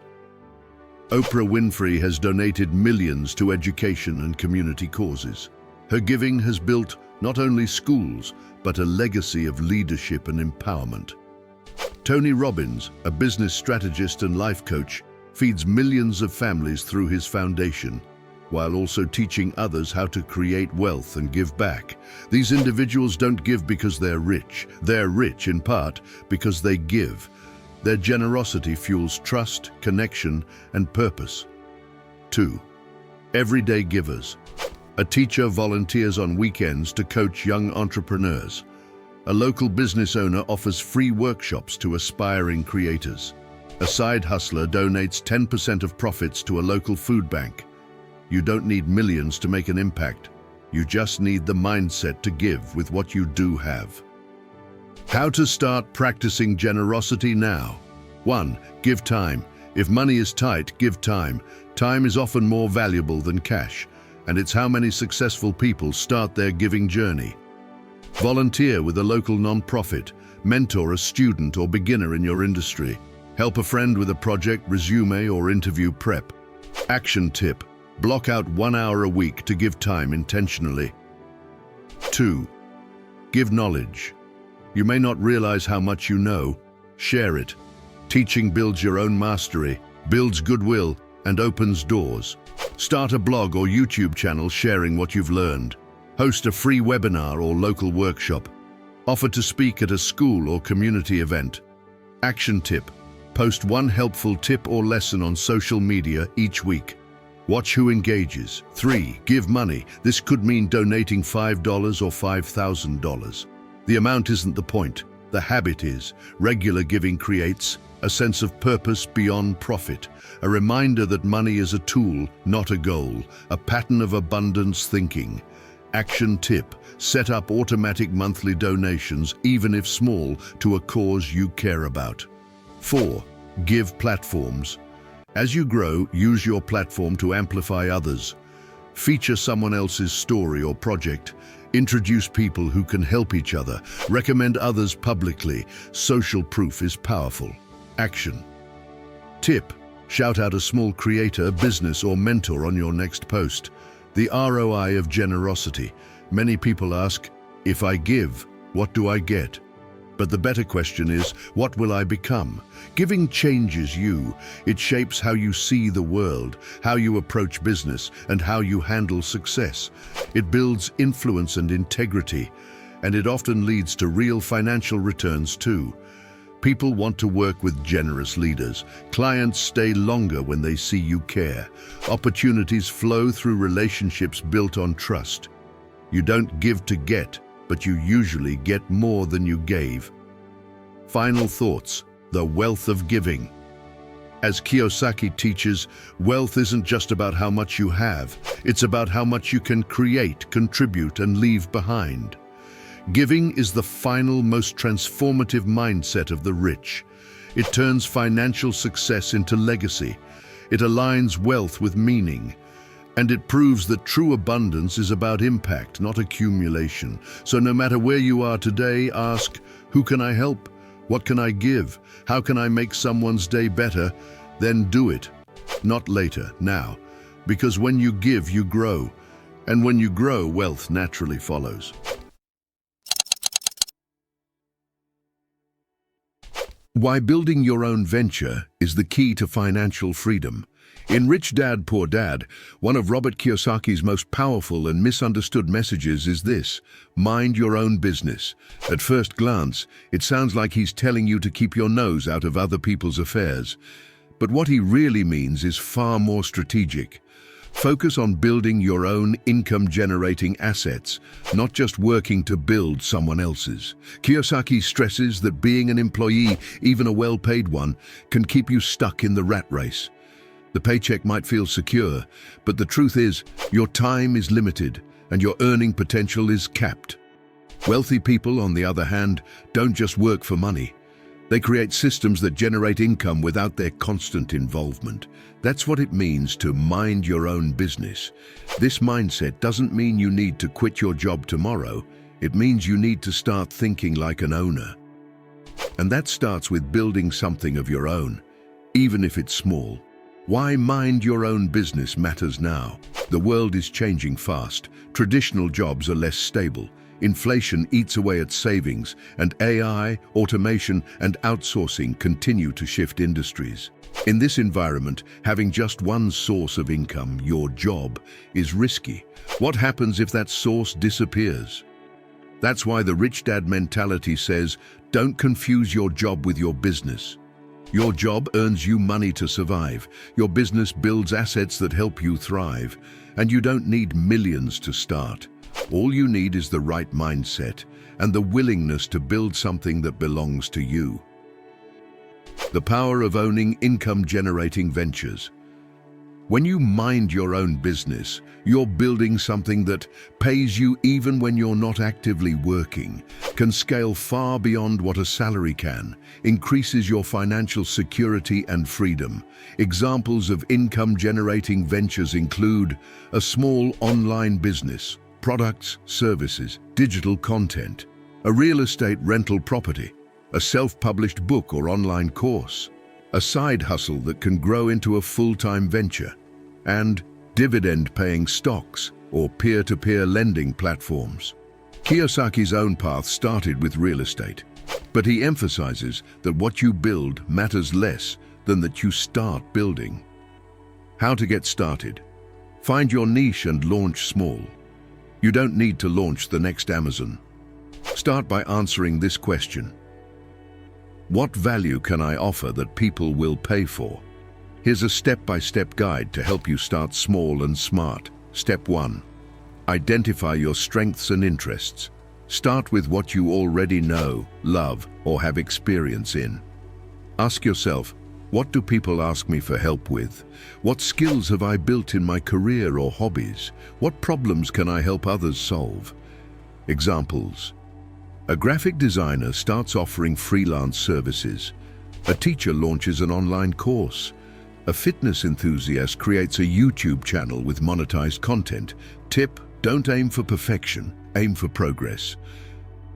Oprah Winfrey has donated millions to education and community causes. Her giving has built not only schools, but a legacy of leadership and empowerment. Tony Robbins, a business strategist and life coach, feeds millions of families through his foundation, while also teaching others how to create wealth and give back. These individuals don't give because they're rich. They're rich in part because they give. Their generosity fuels trust, connection, and purpose. 2. Everyday givers. A teacher volunteers on weekends to coach young entrepreneurs. A local business owner offers free workshops to aspiring creators. A side hustler donates 10% of profits to a local food bank. You don't need millions to make an impact. You just need the mindset to give with what you do have. How to start practicing generosity now. 1. Give time. If money is tight, give time. Time is often more valuable than cash, and it's how many successful people start their giving journey. Volunteer with a local non-profit. Mentor a student or beginner in your industry. Help a friend with a project, resume, or interview prep. Action tip: block out 1 hour a week to give time intentionally. 2. Give knowledge. You may not realize how much you know. Share it. Teaching builds your own mastery, builds goodwill, and opens doors. Start a blog or YouTube channel sharing what you've learned. Host a free webinar or local workshop. Offer to speak at a school or community event. Action tip: post one helpful tip or lesson on social media each week. Watch who engages. 3. Give money. This could mean donating $5 or $5,000. The amount isn't the point. The habit is. Regular giving creates a sense of purpose beyond profit, a reminder that money is a tool, not a goal, a pattern of abundance thinking. Action tip: set up automatic monthly donations, even if small, to a cause you care about. 4. Give platforms. As you grow, use your platform to amplify others. Feature someone else's story or project. Introduce people who can help each other. Recommend others publicly. Social proof is powerful. Action tip: shout out a small creator, business, or mentor on your next post. The ROI of generosity. Many people ask, if I give, what do I get? But the better question is, what will I become? Giving changes you. It shapes how you see the world, how you approach business, and how you handle success. It builds influence and integrity, and it often leads to real financial returns too. People want to work with generous leaders. Clients stay longer when they see you care. Opportunities flow through relationships built on trust. You don't give to get, but you usually get more than you gave. Final thoughts: the wealth of giving. As Kiyosaki teaches, wealth isn't just about how much you have, it's about how much you can create, contribute, and leave behind. Giving is the final, most transformative mindset of the rich. It turns financial success into legacy. It aligns wealth with meaning. And it proves that true abundance is about impact, not accumulation. So no matter where you are today, ask, who can I help? What can I give? How can I make someone's day better? Then do it. Not later, now. Because when you give, you grow. And when you grow, wealth naturally follows. Why building your own venture is the key to financial freedom. In Rich Dad, Poor Dad, one of Robert Kiyosaki's most powerful and misunderstood messages is this: mind your own business. At first glance, it sounds like he's telling you to keep your nose out of other people's affairs. But what he really means is far more strategic. Focus on building your own income-generating assets, not just working to build someone else's. Kiyosaki stresses that being an employee, even a well-paid one, can keep you stuck in the rat race. The paycheck might feel secure, but the truth is, your time is limited and your earning potential is capped. Wealthy people, on the other hand, don't just work for money. They create systems that generate income without their constant involvement. That's what it means to mind your own business. This mindset doesn't mean you need to quit your job tomorrow. It means you need to start thinking like an owner. And that starts with building something of your own, even if it's small. Why mind your own business matters now. The world is changing fast. Traditional jobs are less stable. Inflation eats away at savings, and AI, automation, and outsourcing continue to shift industries. In this environment, having just one source of income, your job, is risky. What happens if that source disappears? That's why the rich dad mentality says, don't confuse your job with your business. Your job earns you money to survive. Your business builds assets that help you thrive. And you don't need millions to start. All you need is the right mindset and the willingness to build something that belongs to you. The power of owning income-generating ventures. When you mind your own business, you're building something that pays you even when you're not actively working, can scale far beyond what a salary can, increases your financial security and freedom. Examples of income-generating ventures include a small online business, products, services, digital content, a real estate rental property, a self-published book or online course, a side hustle that can grow into a full-time venture, and dividend-paying stocks or peer-to-peer lending platforms. Kiyosaki's own path started with real estate, but he emphasizes that what you build matters less than that you start building. How to get started? Find your niche and launch small. You don't need to launch the next Amazon. Start by answering this question. What value can I offer that people will pay for? Here's a step-by-step guide to help you start small and smart. Step 1. Identify your strengths and interests. Start with what you already know, love, or have experience in. Ask yourself, what do people ask me for help with? What skills have I built in my career or hobbies? What problems can I help others solve? Examples. A graphic designer starts offering freelance services. A teacher launches an online course. A fitness enthusiast creates a YouTube channel with monetized content. Tip: don't aim for perfection, aim for progress.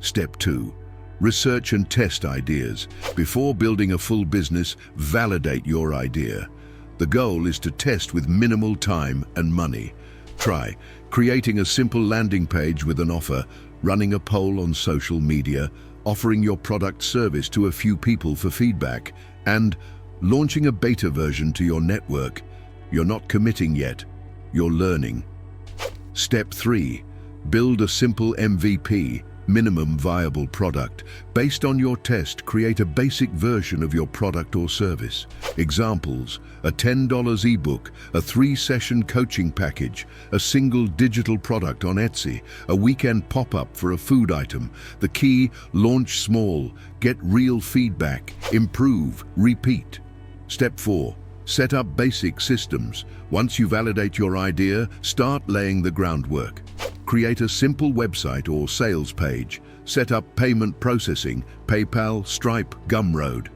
Step 2. Research and test ideas. Before building a full business, validate your idea. The goal is to test with minimal time and money. Try creating a simple landing page with an offer, running a poll on social media, offering your product service to a few people for feedback, and launching a beta version to your network. You're not committing yet, you're learning. Step 3. Build a simple MVP, minimum viable product. Based on your test, create a basic version of your product or service. Examples: a $10 ebook, a 3-session coaching package, a single digital product on Etsy, a weekend pop-up for a food item. The key: launch small, get real feedback, improve, repeat. Step 4. Set up basic systems. Once you validate your idea, start laying the groundwork. Create a simple website or sales page. Set up payment processing, PayPal, Stripe, Gumroad.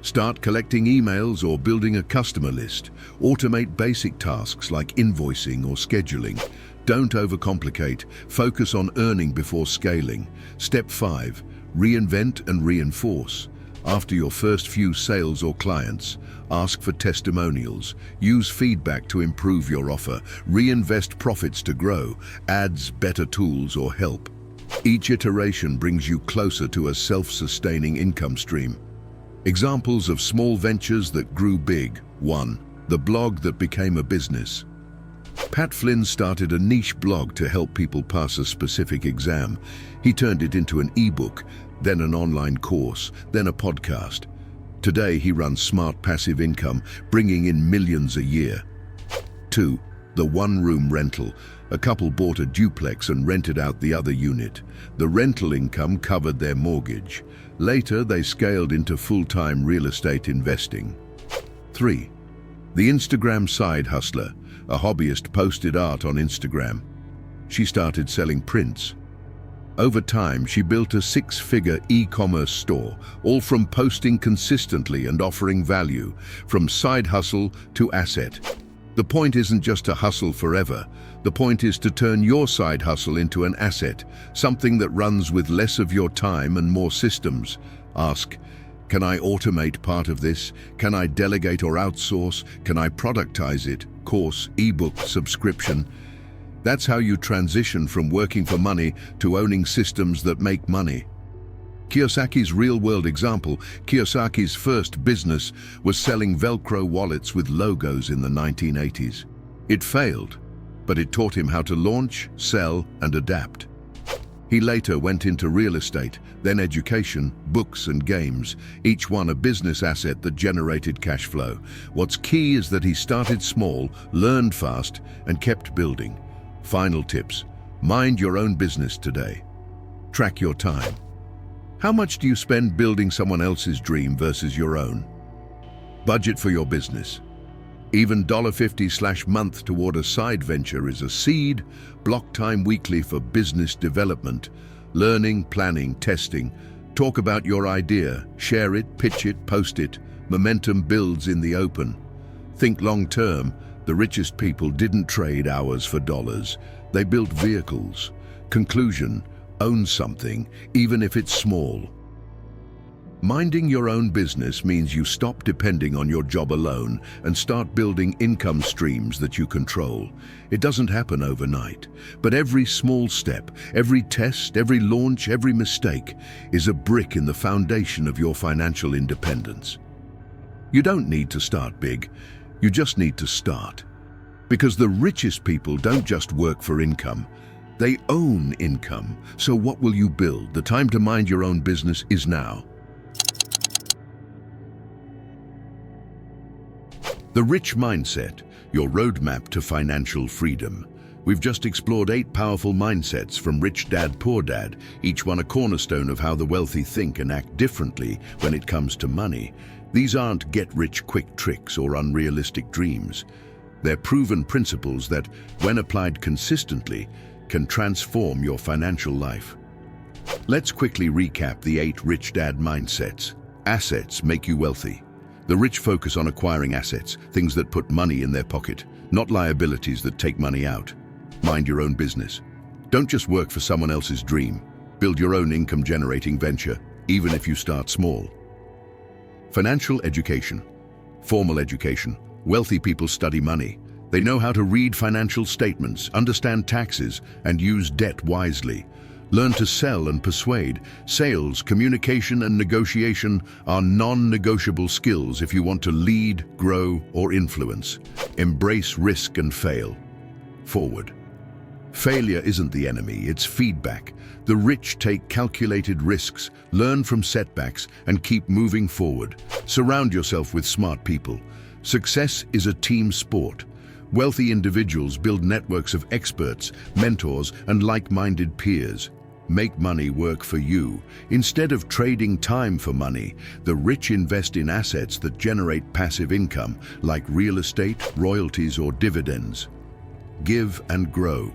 Start collecting emails or building a customer list. Automate basic tasks like invoicing or scheduling. Don't overcomplicate. Focus on earning before scaling. Step 5. Reinvent and reinforce. After your first few sales or clients, ask for testimonials. Use feedback to improve your offer. Reinvest profits to grow. Ads, better tools, or help. Each iteration brings you closer to a self-sustaining income stream. Examples of small ventures that grew big. 1. The blog that became a business. Pat Flynn started a niche blog to help people pass a specific exam. He turned it into an ebook, then an online course, then a podcast. Today, he runs smart passive income, bringing in millions a year. 2. The one-room rental. A couple bought a duplex and rented out the other unit. The rental income covered their mortgage. Later, they scaled into full-time real estate investing. 3. The Instagram side hustler. A hobbyist posted art on Instagram. She started selling prints. Over time, she built a six-figure e-commerce store, all from posting consistently and offering value, from side hustle to asset. The point isn't just to hustle forever. The point is to turn your side hustle into an asset, something that runs with less of your time and more systems. Ask, can I automate part of this? Can I delegate or outsource? Can I productize it? Course, ebook, subscription. That's how you transition from working for money to owning systems that make money. Kiyosaki's real-world example, Kiyosaki's first business was selling Velcro wallets with logos in the 1980s. It failed, but it taught him how to launch, sell, and adapt. He later went into real estate, then education, books, and games, each one a business asset that generated cash flow. What's key is that he started small, learned fast, and kept building. Final tips. Mind your own business today. Track your time. How much do you spend building someone else's dream versus your own? Budget for your business. Even $50/month toward a side venture is a seed. Block time weekly for business development. Learning, planning, testing. Talk about your idea. Share it, pitch it, post it. Momentum builds in the open. Think long term. The richest people didn't trade hours for dollars. They built vehicles. Conclusion, own something, even if it's small. Minding your own business means you stop depending on your job alone and start building income streams that you control. It doesn't happen overnight, but every small step, every test, every launch, every mistake is a brick in the foundation of your financial independence. You don't need to start big. You just need to start. Because the richest people don't just work for income, they own income. So what will you build? The time to mind your own business is now. The Rich Mindset, your roadmap to financial freedom. We've just explored 8 powerful mindsets from Rich Dad, Poor Dad, each one a cornerstone of how the wealthy think and act differently when it comes to money. These aren't get-rich-quick tricks or unrealistic dreams. They're proven principles that, when applied consistently, can transform your financial life. Let's quickly recap the 8 Rich Dad mindsets. Assets make you wealthy. The rich focus on acquiring assets, things that put money in their pocket, not liabilities that take money out. Mind your own business. Don't just work for someone else's dream. Build your own income-generating venture, even if you start small. Financial education. Formal education. Wealthy people study money. They know how to read financial statements, understand taxes, and use debt wisely. Learn to sell and persuade. Sales, communication, and negotiation are non-negotiable skills if you want to lead, grow, or influence. Embrace risk and fail. Forward. Failure isn't the enemy, it's feedback. The rich take calculated risks, learn from setbacks, and keep moving forward. Surround yourself with smart people. Success is a team sport. Wealthy individuals build networks of experts, mentors, and like-minded peers. Make money work for you. Instead of trading time for money, the rich invest in assets that generate passive income, like real estate, royalties, or dividends. Give and grow.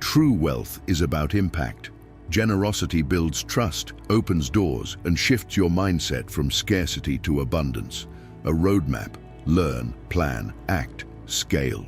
True wealth is about impact. Generosity builds trust, opens doors, and shifts your mindset from scarcity to abundance. A roadmap. Learn, plan, act, scale.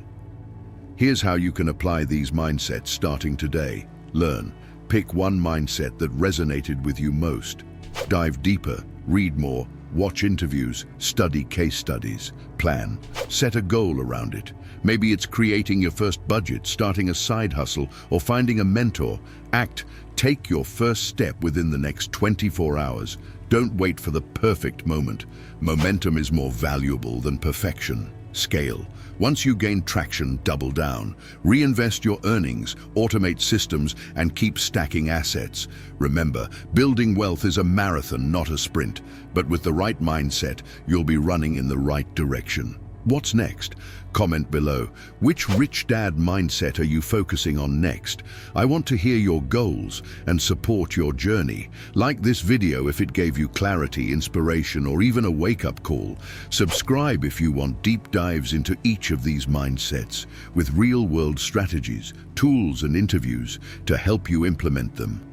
Here's how you can apply these mindsets starting today. Learn. Pick one mindset that resonated with you most. Dive deeper, read more, watch interviews, study case studies. Plan. Set a goal around it. Maybe it's creating your first budget, starting a side hustle, or finding a mentor. Act. Take your first step within the next 24 hours. Don't wait for the perfect moment. Momentum is more valuable than perfection. Scale. Once you gain traction, double down. Reinvest your earnings, automate systems, and keep stacking assets. Remember, building wealth is a marathon, not a sprint. But with the right mindset, you'll be running in the right direction. What's next? Comment below. Which rich dad mindset are you focusing on next? I want to hear your goals and support your journey. Like this video if it gave you clarity, inspiration, or even a wake-up call. Subscribe if you want deep dives into each of these mindsets with real-world strategies, tools, and interviews to help you implement them.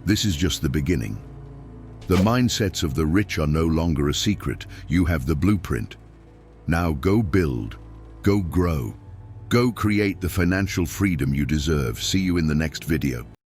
This is just the beginning. The mindsets of the rich are no longer a secret. You have the blueprint. Now go build, go grow, go create the financial freedom you deserve. See you in the next video.